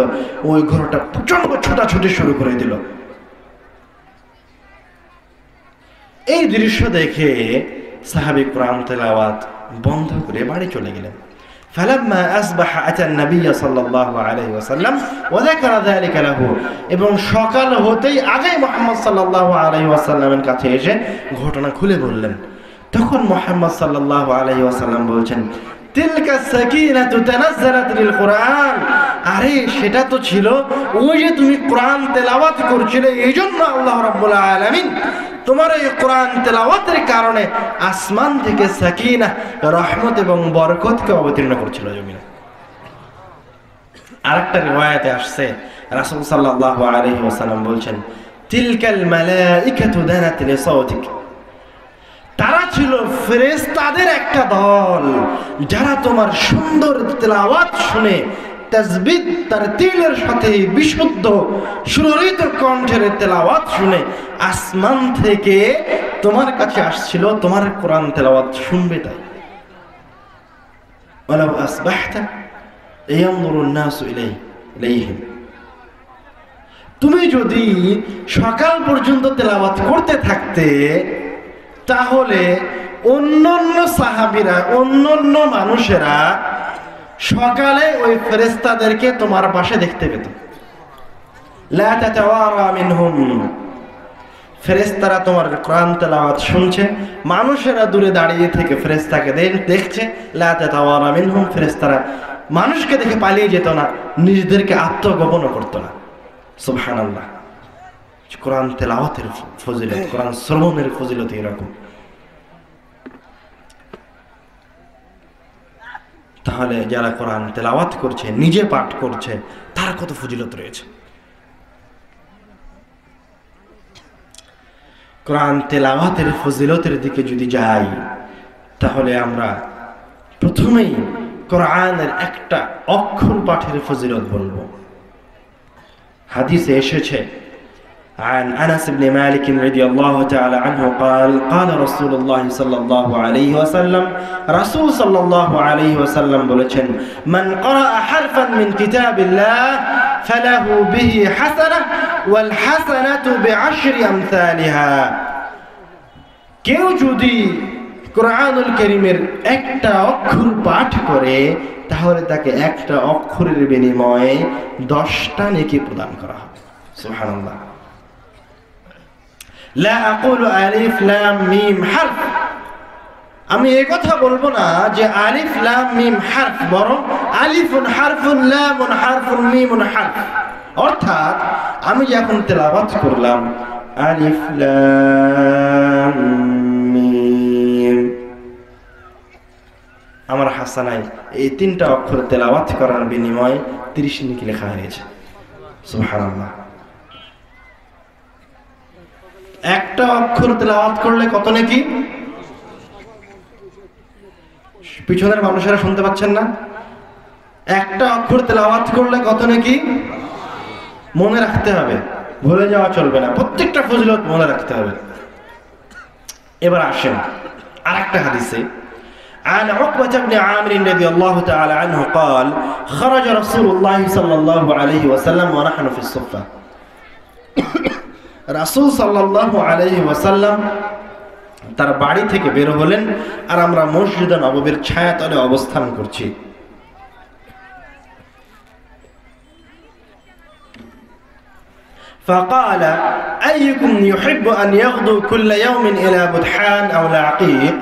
ওই ঘোড়াটা প্রচন্ড ছোটাছুটি শুরু করে দিল। এই দৃশ্য দেখে সাহাবী কোরআন তেলাওয়াত বন্ধ করে বাড়ি চলে গেলেন। فَلَمَّا أَصْبَحَ أَتَى النَّبِيَّ صلى الله عليه وسلم وذكر ذلك له, এবং সকাল হতেই আগেই মুহাম্মদ সাল্লাল্লাহু আলাইহি ওয়াসাল্লামের কাছে এসে ঘটনা খুলে বললেন। তখন মুহাম্মদ সাল্লাল্লাহু আলাইহি ওয়াসাল্লাম বলছেন, তিলকা সাকিনাতু তানাজ্জালাত লিল কুরআন, আরে সেটা তো ছিল ওই যে তুমি কোরআন তেলাওয়াত করছিলে, এইজন্য আল্লাহ রাব্বুল আলামিন তোমার এই কোরআন তেলাওয়াতের কারণে আসমান থেকে সাকিনা, রহমত এবং বরকতকে অবতীর্ণ করছিল জমিনে। আরেকটা রিওয়ায়াতে আসছে, রাসূল সাল্লাল্লাহু আলাইহি ওয়াসাল্লাম বলছেন, তিলকাল মালাইকাতু দানাত লিসাউতিক, তারা ছিল ফেরেশতাদের একটা দল যারা তোমার সুন্দর তেলাওয়াত শুনে তাসবিহ তারতিলের সাথে বিশুদ্ধ সুররিত কণ্ঠের তেলাওয়াত শুনে আসমান থেকে তোমার কাছে আসছিল, তোমার কোরআন তেলাওয়াত শুনবে। তাই ওয়ালাউ আসবাহতা ইয়ানজুরু الناس ইলাইহিম, তুমি যদি সকাল পর্যন্ত তেলাওয়াত করতে থাকতে, তাহলে অন্যান্য সাহাবীরা, অন্যান্য মানুষেরা সকালে ওই ফেরেশতাদেরকে তোমার পাশে দেখতে পেত। লা তাতাওয়ারা মিনহুম, ফেরেশতারা তোমার কোরআন তেলাওয়াত শুনছে, মানুষেরা দূরে দাঁড়িয়ে থেকে ফেরেশতাকে দেখছে। লা তাতাওয়ারা মিনহুম, ফেরেশতারা মানুষকে দেখে পালিয়ে যেত না, নিজেদেরকে আত্মগোপনও করতো না। সুবহানাল্লাহ। কোরআন তেলাওয়াতের ফজিলত, কোরআন শ্রবণের ফজিলত এরকম। তাহলে যারা কোরআন তেলাওয়াত করছে, নিজে পাঠ করছে, তার কত ফজিলত রয়েছে। কোরআন তেলাওয়াতের ফজিলতের দিকে যদি যাই, তাহলে আমরা প্রথমেই কোরআনের একটা অক্ষর পাঠের ফজিলত বলবো। হাদিসে এসেছে عن أنس بن مالك رضي الله تعالى عنه قال قال رسول الله صلى الله عليه وسلم رسول صلى الله عليه وسلم বলেছেন من قرأ حرفا من كتاب الله فله به حسنة والحسنة بعشر أمثالها। কেউ যদি কোরআনুল কারীমের একটা অক্ষর পাঠ করে, তাহলে তাকে একটা অক্ষরের বিনিময়ে 10টা নেকি প্রদান করা হবে। সুবহানাল্লাহ। লা আকুলু আলিফ লাম মিম হারফ, আমি এই কথা বলবো না যে আলিফ লাম মিম হারফ, বরং আলিফুন হারফুন লামুন হারফুন মিমুন হারফ। অর্থাৎ আমি যখন তেলাওয়াত করলাম আলিফ লাম মিম, আমার হাসানায় এই 3টা অক্ষর তেলাওয়াত করার বিনিময়ে 30 নেকি লেখা হয়েছে। সুবহানাল্লাহ। একটা অক্ষর তেলাওয়াত করলে কত নেকি? পিছনের মানুষেরা শুনতে পাচ্ছেন না? একটা অক্ষর তেলাওয়াত করলে কত নেকি? মনে রাখতে হবে, ভুলে যাওয়া চলবে না, প্রত্যেকটা ফজিলত মনে রাখতে হবে। এবার আসেন আরেকটা হাদিসে। عن عقبة بن عامر رضي الله تعالى عنه قال خرج رسول الله صلى الله عليه وسلم ونحن في الصفة। রাসূল সাল্লাল্লাহু আলাইহি ওয়াসাল্লাম তার বাড়ি থেকে বের হলেন, আর আমরা মসজিদে নববীর ছায়াতলে অবস্থান করছি। فقال أيكم يحب أن يغدو كل يوم إلى بطحان أو العقيق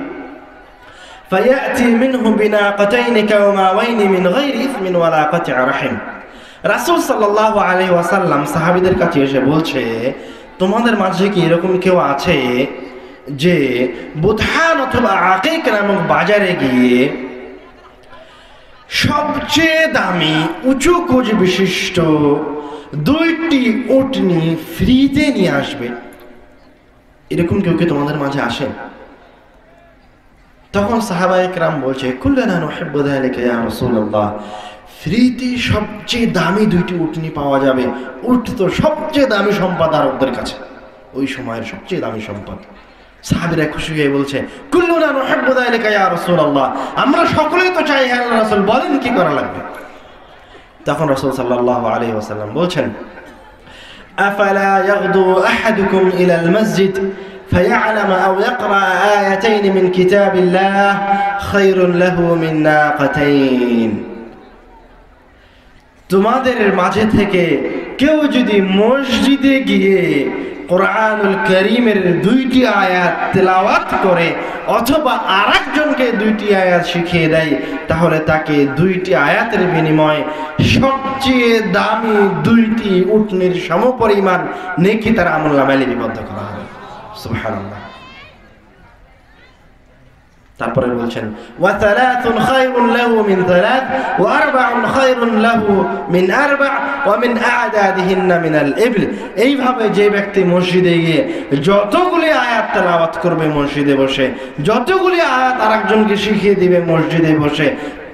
فيأتي منه بناقتين كوماوين من غير إثم ولا قطع رحم। রাসূল সাল্লাল্লাহু আলাইহি ওয়াসাল্লাম সাহাবীদের কাছে এসে বলছে, তোমাদের মাঝে কি এরকম কেউ আছে যে বুতহান অথবা আকিক নামক বাজারে গিয়ে সবচেয়ে দামি উঁচু কোজ বিশিষ্ট 2টি উটনি ফ্রিতে নিয়ে আসবে? এরকম কেউ কি তোমাদের মাঝে আসে? তখন সাহাবায়ে কেরাম বলছে, কুল্লুনা নুহিব্বু যালিকা ইয়া রাসূলুল্লাহ, ফ্রিতে সবচেয়ে দামি 2টি উটনি পাওয়া যাবে। উট তো সবচেয়ে দামি সম্পদ আরবদের কাছে, ওই সময়ের সবচেয়ে দামি সম্পদ। সাহাবীরা খুশি হয়ে বলছে, কুল্লুনা নুহিব্বু যালিকা ইয়া রাসূলুল্লাহ, আমরা সকলেই তো চাই, হে আল্লাহর রাসূল বলেন কি করা লাগবে? তখন রাসূল সাল্লাল্লাহু আলাইহি ওয়াসাল্লাম বলছেন, আফালা ইয়াগদু আহাদুকুম ইলাল মসজিদ فيعلم أو يقرأ آيتين من كتاب الله خير له من ناقتين। তোমাদের মাঝে থেকে কেউ যদি মসজিদে গিয়ে কোরআনুল কারীমের 2টি আয়াত তেলাওয়াত করে অথবা আরেকজনকে 2টি আয়াত শিখিয়ে দেয়, তাহলে তাকে 2টি আয়াতের বিনিময়ে সবচেয়ে দামি 2টি উটনির সমপরিমাণ নেকি তার আমলনামায় লিপিবদ্ধ করা হবে। সুবহানাল্লাহ। তারপরে বলছেন, ওয়া সালাতুন খায়রুন লাহু মিন সালাত ওয়া আরবাউন খায়রুন লাহু মিন আরবা' ওয়া মিন আ'দাদিহিন্না মিনাল ইবল। এইভাবে যে ব্যক্তি মসজিদে গিয়ে যতগুলি আয়াত তেলাওয়াত করবে মসজিদে বসে, যতগুলি আয়াত আরেকজনকে শিখিয়ে দিবে মসজিদে বসে,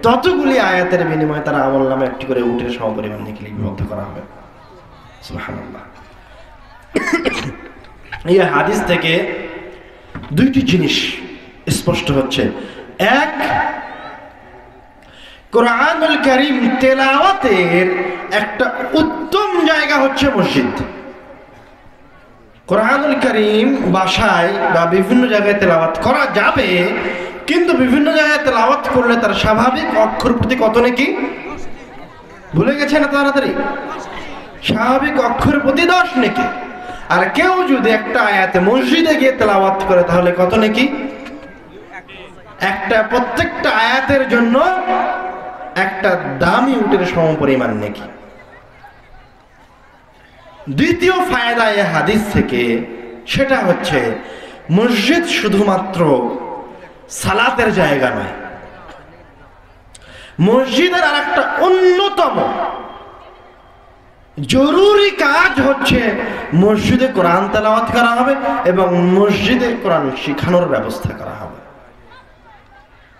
ততগুলি আয়াতের বিনিময়ে তার আমলনামায় একটি করে উটের সমপরিমাণ নেকি লিপিবদ্ধ করা হবে। সুবহানাল্লাহ। এই হাদিস থেকে 2টি জিনিস স্পষ্ট হচ্ছে। এক, কোরআনুল কারীম তেলাওয়াতের একটা উত্তম জায়গা হচ্ছে মসজিদ। কোরআনুল কারীম বাসায় বা বিভিন্ন জায়গায় তেলাওয়াত করা যাবে, কিন্তু বিভিন্ন জায়গায় তেলাওয়াত করলে তার স্বাভাবিক অক্ষর প্রতি কত নেকি? ভুলে গেছেন তাড়াতাড়ি? স্বাভাবিক অক্ষর প্রতি 10 নেকি। আর কেউ যদি একটা আয়াতে মসজিদে গিয়ে তেলাওয়াত করে তাহলে কত নেকি? একটা, প্রত্যেকটা আয়াতের জন্য একটা দামি উটের সমপরিমাণ নেকি। দ্বিতীয় ফায়দা এই হাদিস থেকে সেটা হচ্ছে মসজিদ শুধুমাত্র সালাতের জায়গা নয়, মসজিদের আর একটা অন্যতম জরুরি কাজ হচ্ছে মসজিদে কোরআন তেলাওয়াত করা হবে এবং মসজিদে কোরআন শিখানোর ব্যবস্থা করা হবে।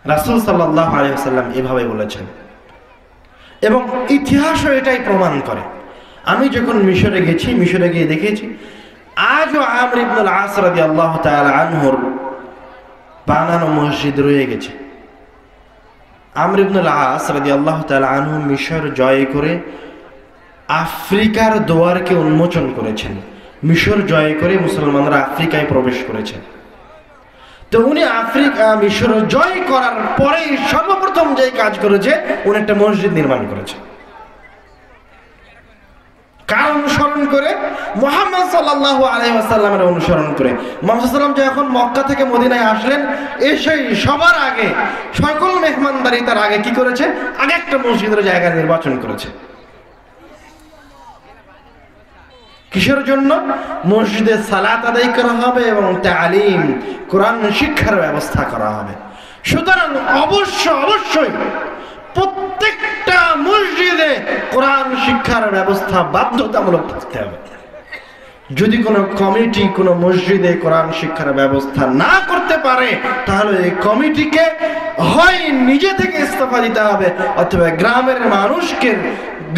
রাসূল সাল্লাল্লাহু আলাইহি ওয়াসাল্লাম এভাবে বলেছেন এবং ইতিহাসও এটাই প্রমাণ করে। আমি যখন মিশরে গেছি, মিশরে গিয়ে দেখেছি আজও আমর ইবনুল আস রাদিয়াল্লাহু তাআলা আনহুর বানানো মসজিদ রয়ে গেছে। আমর ইবনুল আস রাদিয়াল্লাহু তাআলা আনহু মিশর জয় করে আফ্রিকার দুয়ারকে উন্মোচন করেছেন। মিশর জয় করে মুসলমানরা আফ্রিকায় প্রবেশ করেছেন। তো উনি মিশর জয় করার পরে সর্বপ্রথম যে কাজ করেছে, উনি একটা মসজিদ নির্মাণ করেছে। কার অনুসরণ করে? মুহাম্মদ সাল্লাল্লাহু আলাইহি ওয়াসাল্লামের অনুসরণ করে। মুহাম্মদ সাল্লাল্লাহু আলাইহি ওয়াসাল্লাম যখন মক্কা থেকে মদিনায় আসলেন, এসেই সবার আগে সকল মেহমানদারি তার আগে কি করেছে? আগে একটা মসজিদের জায়গা নির্বাচন করেছে। কিসের জন্য? মসজিদে সালাত আদায় করা হবে এবং তালিম, কোরআন শিক্ষার ব্যবস্থা করা হবে। সুতরাং অবশ্যই প্রত্যেকটা মসজিদে কোরআন শিক্ষার ব্যবস্থা বাধ্যতামূলক থাকতে হবে। যদি কোনো কমিটি কোনো মসজিদে কোরআন শিক্ষার ব্যবস্থা না করতে পারে, তাহলে এই কমিটিকে হয় নিজে থেকে ইস্তফা দিতে হবে অথবা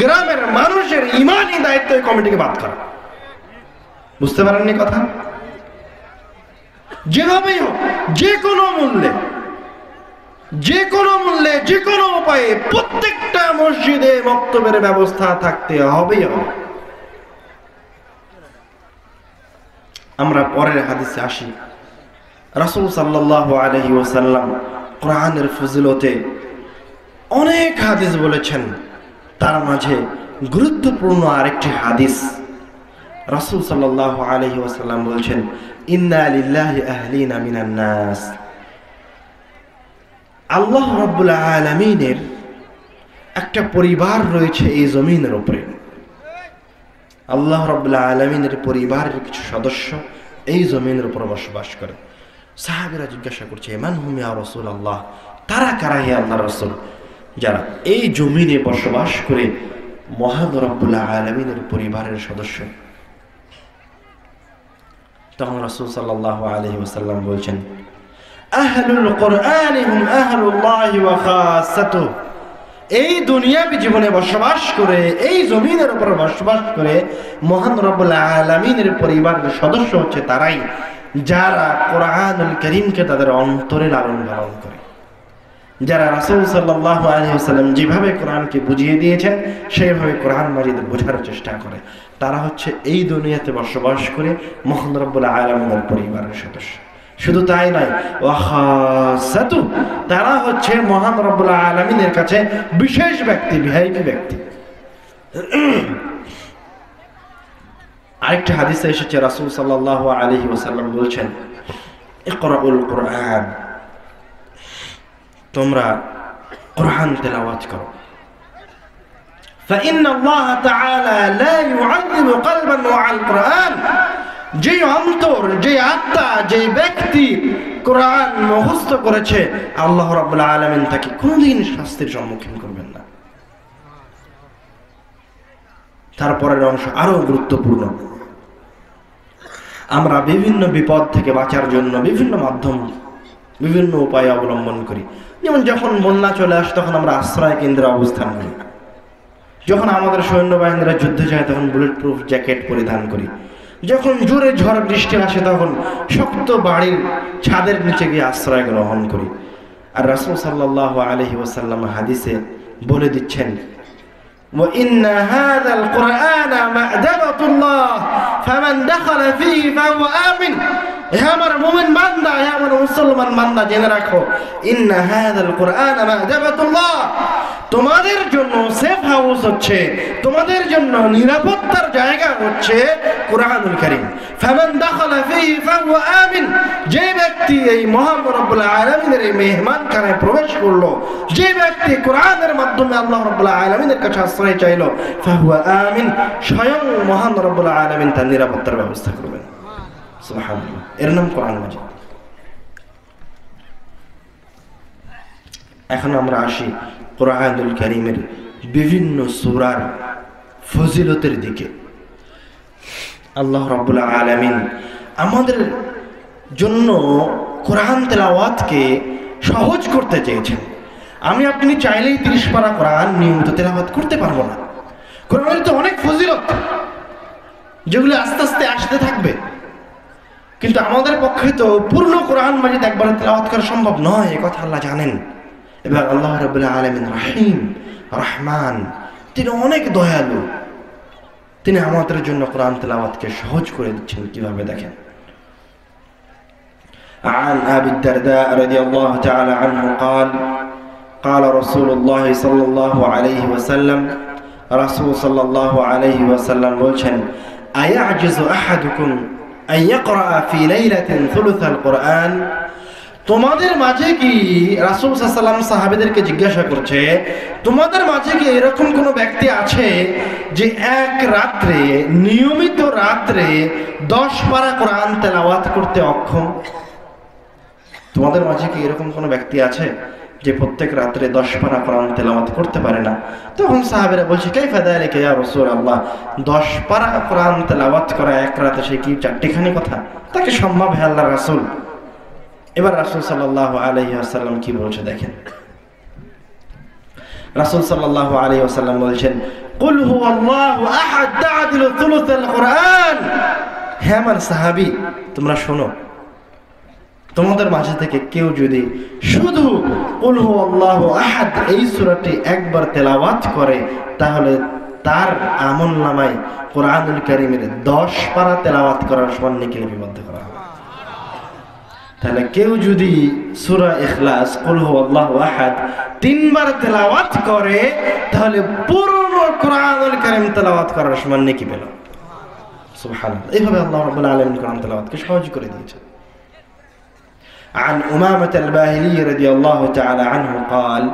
গ্রামের মানুষের ইমানি দায়িত্ব এই কমিটিকে বাদ করা। বুঝতে পারেননি কথা? যেভাবেই হোক, যে কোনো মূল্যে, যে কোনো উপায়ে প্রত্যেকটা মসজিদে মক্তবের ব্যবস্থা থাকতে হবেই হবে। আমরা পরের হাদিসে আসি। রাসূল সাল্লাল্লাহু আলাইহি ওয়াসাল্লাম কোরআনের ফজিলতে অনেক হাদিস বলেছেন। তার মাঝে গুরুত্বপূর্ণ আরেকটি হাদিস, রাসূল সাল্লাল্লাহু আলাইহি ওয়াসাল্লাম বলছেন, ইন্না লিল্লাহি আহলিনা মিনান নাস। আল্লাহ রাব্বুল আলামিনের একটা পরিবার রয়েছে এই জমিনের উপরে। আল্লাহ রাব্বুল আলামিনের পরিবারের কিছু সদস্য এই জমিনের উপর বসবাস করে। সাহাবীরা জিজ্ঞাসা করছে, মান হুম ইয়া রাসূলুল্লাহ, তারা কারা হে আল্লাহর রাসূল? যারা এই জমিনে বসবাস করে মহান রাব্বুল আলামিনের পরিবারের সদস্য। তখন রাসূল সাল্লাল্লাহু আলাইহি ওয়াসাল্লাম বলছেন, আহলুল কুরআন হুম আহলুল্লাহি ওয়া খাসাতুহু। এই দুনিয়াবী জীবনে বসবাস করে, এই জমিনের উপর বসবাস করে মহান রব্বুল আলামিনের পরিবারের সদস্য হচ্ছে তারাই যারা কোরআনুল কারীমকে তাদের অন্তরে লালন পালন করে, যারা রাসূল সাল্লাল্লাহু আলাইহি ওয়াসাল্লাম যেভাবে কোরআনকে বুঝিয়ে দিয়েছেন সেইভাবে কোরআন মাজিদ বোঝার চেষ্টা করে। তারা হচ্ছে এই দুনিয়াতে বসবাস করে মহান রব্বুল আলামিনের পরিবারের সদস্য। শুধু তাই নয়, ওয়া খাসাতু, তারা হচ্ছে মহান রব্বুল আলামিনের কাছে বিশেষ ব্যক্তি, ভিআইপি ব্যক্তি। আরেকটা হাদিসে এসেছে, রাসূল সাল্লাল্লাহু আলাইহি ওয়াসাল্লাম বলছেন, ইকরাউল কুরআন, তোমরা কোরআন তেলাওয়াত করো। فإن الله تعالى لا يعذب قلبا مع القرآن। যে অন্তর, যে আত্মা, যে ব্যক্তি কোরআন মুখস্থ করেছে, আল্লাহ রাব্বুল আলামিন তাকে কোনদিন শাস্তির সম্মুখীন করবেন না। তারপরের অংশ আরো গুরুত্বপূর্ণ। আমরা বিভিন্ন বিপদ থেকে বাঁচার জন্য বিভিন্ন মাধ্যম, বিভিন্ন উপায় অবলম্বন করি। যেমন যখন বন্যা চলে আসে তখন আমরা আশ্রয় কেন্দ্রে অবস্থান করি। যখন আমাদের সৈন্যবাহিনীরা যুদ্ধে যায় তখন বুলেট প্রুফ জ্যাকেট পরিধান করি। যখন জোরে ঝড় বৃষ্টি আসে তখন শক্ত বাড়ির ছাদের নিচে গিয়ে আশ্রয় গ্রহণ করি। আর রাসূল সাল্লাল্লাহু আলাইহি ওয়াসাল্লাম হাদিসে বলে দিচ্ছেন, ওয়া ইন্না হাযাল কুরআনা মা'দাবাতুল্লাহ ফামান দাখালা ফীহি ফাহুয়া আমিন। হে আমার মুমিন বান্দা, হে আমার মুসলমান বান্দা, জেনে রাখো, ইন্না হাযাল কুরআনা মা'দাবাতুল্লাহ, তোমাদের জন্য সেফ হাউস হচ্ছে, তোমাদের জন্য নিরাপত্তার জায়গা হচ্ছে কুরআনুল কারীম। ফামান দাখালা ফীহি ফাহুয়া আমিন, যে ব্যক্তি এই মহান রব্বুল আলামিনের এই মেহমানখানায় প্রবেশ করলো, যে ব্যক্তি কোরআনের মাধ্যমে আল্লাহ রব্বুল আলামিনের কাছে আশ্রয় চাইলো, ফাহুয়া আমিন, স্বয়ং মহান রব্বুল আলামিন তার নিরাপত্তার ব্যবস্থা করবেন। সুবহানাল্লাহ, এর নাম কোরআন মাজিদ। এখন আমরা আসি কুরআনুল কারীমের বিভিন্ন সূরার ফজিলতের দিকে। আল্লাহ রাব্বুল আলামিন আমাদের জন্য কোরআন তেলাওয়াতকে সহজ করতে চেয়েছেন। আমি আপনি চাইলেই 30 পারা কোরআন নিয়মিত তেলাওয়াত করতে পারবো না। কোরআনের তো অনেক ফজিলত যেগুলো আস্তে আস্তে আসতে থাকবে, কিন্তু আমাদের পক্ষে তো পূর্ণ কোরআন মাজিদ একবার তেলাওয়াত করা সম্ভব নয়, এ কথা আল্লাহ জানেন। এবার আল্লাহ রাব্বুল আলামিন রহিম, রহমান, তিনি অনেক দয়ালু, তিনি আমাদের জন্য কোরআন তেলাওয়াতকে সহজ করে দিচ্ছেন। কিভাবে দেখেন, عن أبي الدرداء رضي الله تعالى عنه قال قال رسول الله صلى الله عليه وسلم رسول صلى الله عليه وسلم বলছেন أيعجز أحدكم أن يقرأ في ليلة ثلث القرآن। তোমাদের মাঝে কি, রাসূল সাল্লাল্লাহু আলাইহি ওয়াসাল্লাম সাহাবীদেরকে জিজ্ঞাসা করছে, তোমাদের মাঝে কি এরকম কোন ব্যক্তি আছে যে এক রাত্রে, নিয়মিত রাত্রে 10 পারা কোরআন তেলাওয়াত করতে অক্ষম? তোমাদের মাঝে কি এরকম কোন ব্যক্তি আছে যে প্রত্যেক রাত্রে 10 পারা কোরআন তেলাওয়াত করতে পারে না? তখন সাহাবীরা বলছে, কাইফা যালিকা ইয়া রাসূলুল্লাহ, 10 পারা কোরআন তেলাওয়াত করা এক রাতে সে কি চারটিখানি কথা? তাকে সম্ভব হে আল্লাহর রাসূল? এবার রাসূল সাল্লাল্লাহু আলাইহি ওয়াসাল্লাম কি বলছে দেখেন। রাসূল সাল্লাল্লাহু আলাইহি ওয়াসাল্লাম বলছেন, কুল হুয়াল্লাহু আহাদ তা'দিলু থুলুসাল কুরআন। হে আমার সাহাবী, তোমরা শোনো, তোমাদের মাঝে থেকে কেউ যদি শুধু কুল হুয়াল্লাহু আহাদ এই সূরাটি একবার তেলাওয়াত করে, তাহলে তার আমলনামায় কোরআনুল কারীমের 10 পারা তেলাওয়াত করার সমান নেকি লিপিবদ্ধ করা হবে। তাহলে কেউ যদি সূরা ইখলাস কুল হুয়াল্লাহু আহাদ 3 বার তেলাওয়াত করে, তাহলে পুরো কোরআনুল কারীম তেলাওয়াত করার সমান নেকি পেল। সুবহানাল্লাহ, এইভাবে আল্লাহ রাব্বুল আলামিন কোরআন তেলাওয়াতকে সহজ করে দিয়েছেন। عن أمامة الباهلي رضي الله تعالى عنه قال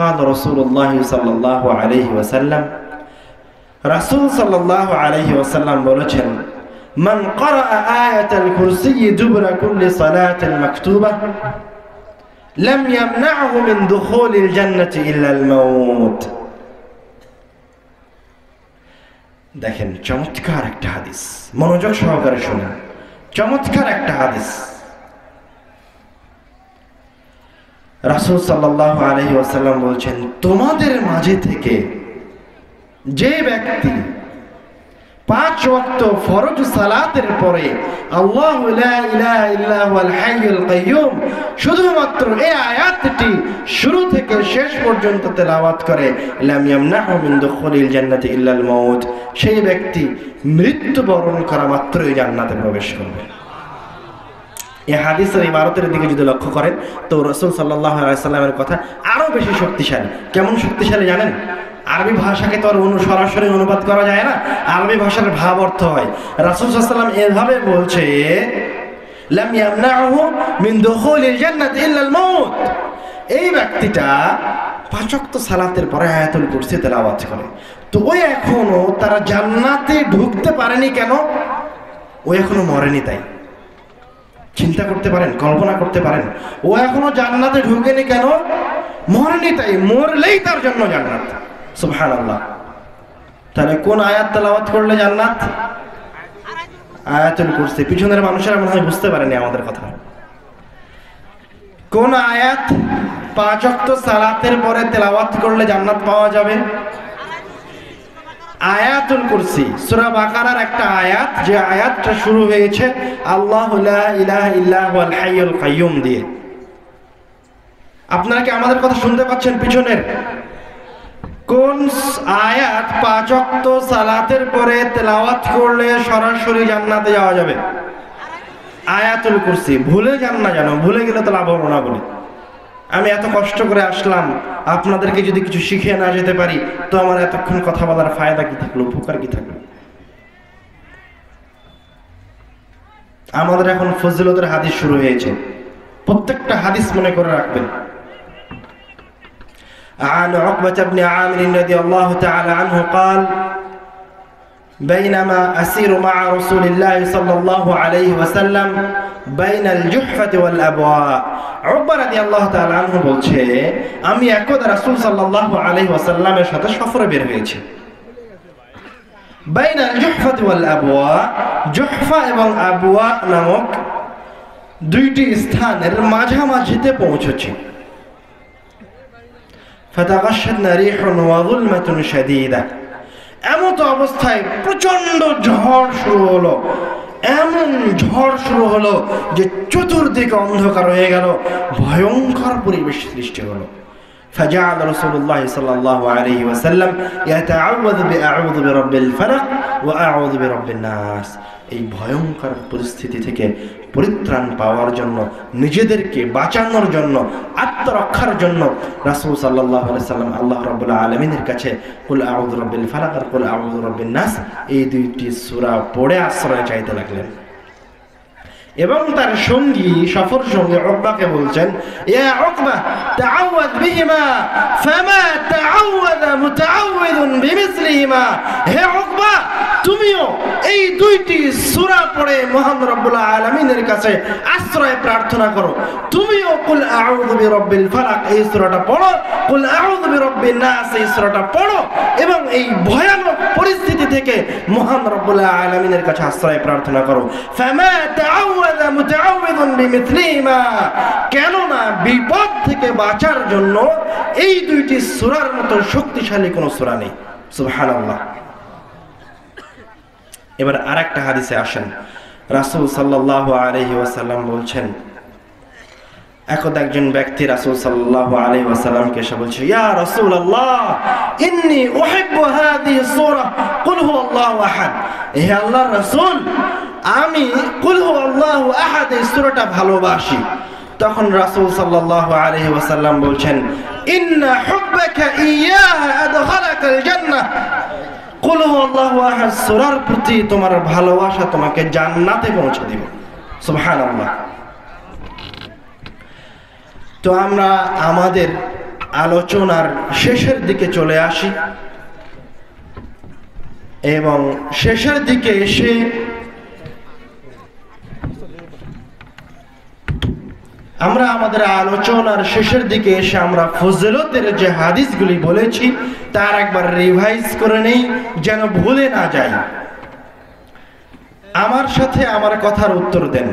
قال رسول الله صلى الله عليه وسلم رسول صلى الله عليه وسلم বলেছেন, من قرأ آية الكرسي دبر كل صلاة مكتوبة لم يمنعه من دخول الجنة إلا الموت। দেখেন, চমৎকার একটা হাদিস, মনোযোগ সহকারে শুনেন, চমৎকার একটা হাদিস। রাসূল সাল্লাল্লাহু আলাইহি ওয়াসাল্লাম বলছেন, তোমাদের মাঝে থেকে যে ব্যক্তি 5 ওয়াক্ত ফরজ সালাতের পরে আল্লাহু লা ইলাহা ইল্লা হুয়াল হাইয়ুল কাইয়ুম শুধুমাত্র এই আয়াতটি শুরু থেকে শেষ পর্যন্ত তেলাওয়াত করে, লাম ইয়ামনাহু মিন দুখুলিল জান্নাতি ইল্লাল মাউত, সেই ব্যক্তি মৃত্যুবরণ করা মাত্রই জান্নাতে প্রবেশ করবে। এই হাদিসের ইবারতের দিকে যদি লক্ষ্য করেন, তো রাসূল সাল্লাল্লাহু আলাইহি ওয়াসাল্লামের কথা আরো বেশি শক্তিশালী। কেমন শক্তিশালী জানেন? আরবি ভাষাকে তো আর সরাসরি অনুবাদ করা যায় না, আরবি ভাষার ভাব অর্থ হয়। রাসূল সাল্লাল্লাহু আলাইহি ওয়াসাল্লাম এভাবে বলছে, লাম ইয়ামনাহু মিন দুখুলিল জান্নাতি ইল্লাল মাউত, এই ব্যক্তিটা 5 ওয়াক্ত সালাতের পরে আয়াতুল কুরসি তেলাওয়াত করে, তো ওই এখনো তারা জান্নাতে ঢুকতে পারেনি কেন? ও এখনো মরেনি তাই। চিন্তা করতে পারেন, কল্পনা করতে পারেন, ও এখনো জান্নাতে ঢুকেনি কেন? মরেনি তাই। মরলেই তার জন্য জান্নাত। সুবহানাল্লাহ। তাহলে কোন আয়াত তেলাওয়াত করলে জান্নাত? আয়াতুল কুরসি। পিছনের মানুষেরা মনে হয় বুঝতে পারেনি আমাদের কথা। কোন আয়াত 5 ওয়াক্ত সালাতের পরে তেলাওয়াত করলে জান্নাত পাওয়া যাবে? আয়াতুল কুরসি। সূরা বাকারার একটা আয়াত, যে আয়াতটা শুরু হয়েছে আল্লাহু লা ইলাহা ইল্লা হুয়াল হাইয়ুল কাইয়ুম দিয়ে। আপনারা কি আমাদের কথা শুনতে পাচ্ছেন? পিছনের কোন আয়াত 5 ওয়াক্ত সালাতের পরে তেলাওয়াত করলে সরাসরি জান্নাতে যাওয়া যাবে? আয়াতুল কুরসি। ভুলে যান না, জানো, ভুলে গেলে তো লাভ হবে না বলি। আমি এত কষ্ট করে আসলাম, আপনাদেরকে যদি কিছু শিখিয়ে না যেতে পারি তো আমার এতক্ষণ কথা বলার ফায়দা কি থাকলো, উপকার কি থাকলো? আমাদের এখন ফজিলতের হাদিস শুরু হয়েছে, প্রত্যেকটা হাদিস মনে করে রাখবেন। عن عقبة بن عامر رضي الله تعالى عنه قال بينما أسير مع رسول الله صلى الله عليه وسلم بين الجحفة والأبواء عقبة رضي الله تعالى عنه বলছে আমি একদা রাসূল সাল্লাল্লাহু আলাইহি ওয়াসাল্লামের সাথে সফরে বের হয়েছি। বাইন আল জুহফা ওয়াল আবওয়া, জুহফা এবং আবওয়া নামক দুইটি স্থানের মাঝামাঝিতে পৌঁছেছি। ফাতাগাশশাতনা রিহুন ওয়া যুলমাতুন শাদীদা, এমন তো অবস্থায় প্রচন্ড ঝড় শুরু হলো, এমন ঝড় শুরু হলো যে চতুর্দিকে অন্ধকার হয়ে গেল, ভয়ঙ্কর পরিবেশ সৃষ্টি হলো। فجعل رسول الله صلى الله عليه وسلم يتعوذ بأعوذ برب الفلق وأعوذ برب الناس। এই ভয়ঙ্কর পরিস্থিতি থেকে পরিত্রাণ পাওয়ার জন্য, নিজেদেরকে বাঁচানোর জন্য, আত্মরক্ষার জন্য রাসূল সাল্লাল্লাহু আলাইহি ওয়াসাল্লাম আল্লাহ রাব্বুল আলামিনের কাছে কুল আউযু বিরাব্বিল ফালাক আর কুল আউযু বিরাব্বিন নাস এই দুইটি সূরা পড়ে আশ্রয় চাইতে লাগলেন। এবং তার সঙ্গী, সফর সঙ্গী উকবাকে বলছেন, ইয়া উকবা তাআওয়ায বিহিমা ফামা তাআওয়াযা মুতাআওযিন বিমিসলিহিমা। হে উকবা, তুমিও এই দুইটি সূরা পড়ে মহান রব্বুল আলামিনের কাছে আশ্রয় প্রার্থনা করো। তুমিও কুল আউযু বিরাব্বিল ফালাক এই সূরাটা পড়ো, কুল আউযু বিরাব্বিন নাস এই সূরাটা পড়ো এবং এই ভয়ানক পরিস্থিতি থেকে মহান রব্বুল আলামিনের কাছে আশ্রয় প্রার্থনা করো। ফামা তাআওয়াযা মুতাআওযিন বিমিসলিহিমা, কেননা বিপদ থেকে বাঁচার জন্য এই দুইটি সূরার মতো শক্তিশালী কোনো সূরা নেই। সুবহানাল্লাহ। এবার আরেকটা হাদিসে আসেন, রাসূল সাল্লাল্লাহু আলাইহি ওয়াসাল্লাম বলছেন, একদা একজন ব্যক্তি রাসূল সাল্লাল্লাহু আলাইহি ওয়াসাল্লামকে এসে বলছে, ইয়া রাসূলুল্লাহ ইন্নী উহিব্বু হাযিহি সূরা কুল হুয়াল্লাহু আহাদ। হে আল্লাহর রাসূল, আমি কুল হুয়াল্লাহু আহাদ এই সূরাটা ভালোবাসি। তখন রাসূল সাল্লাল্লাহু আলাইহি ওয়াসাল্লাম বলছেন, ইন্না হুব্বাকা ইয়াহা আদখালাকাল জান্নাহ। কুল হুয়াল্লাহু আহাদ সূরার প্রতি তোমার ভালোবাসা তোমাকে জান্নাতে পৌঁছে দিবে। সুবহানাল্লাহ। তো আমরা আমাদের আলোচনার শেষের দিকে চলে আসি এবং শেষের দিকে এসে আমরা আমাদের আলোচনার শেষের দিকে এসে আমরা ফজিলতের যে হাদিসগুলি বলেছি তার একবার রিভাইজ করে নেই, যেন ভুলে না যাই। আমার সাথে আমার কথার উত্তর দেন।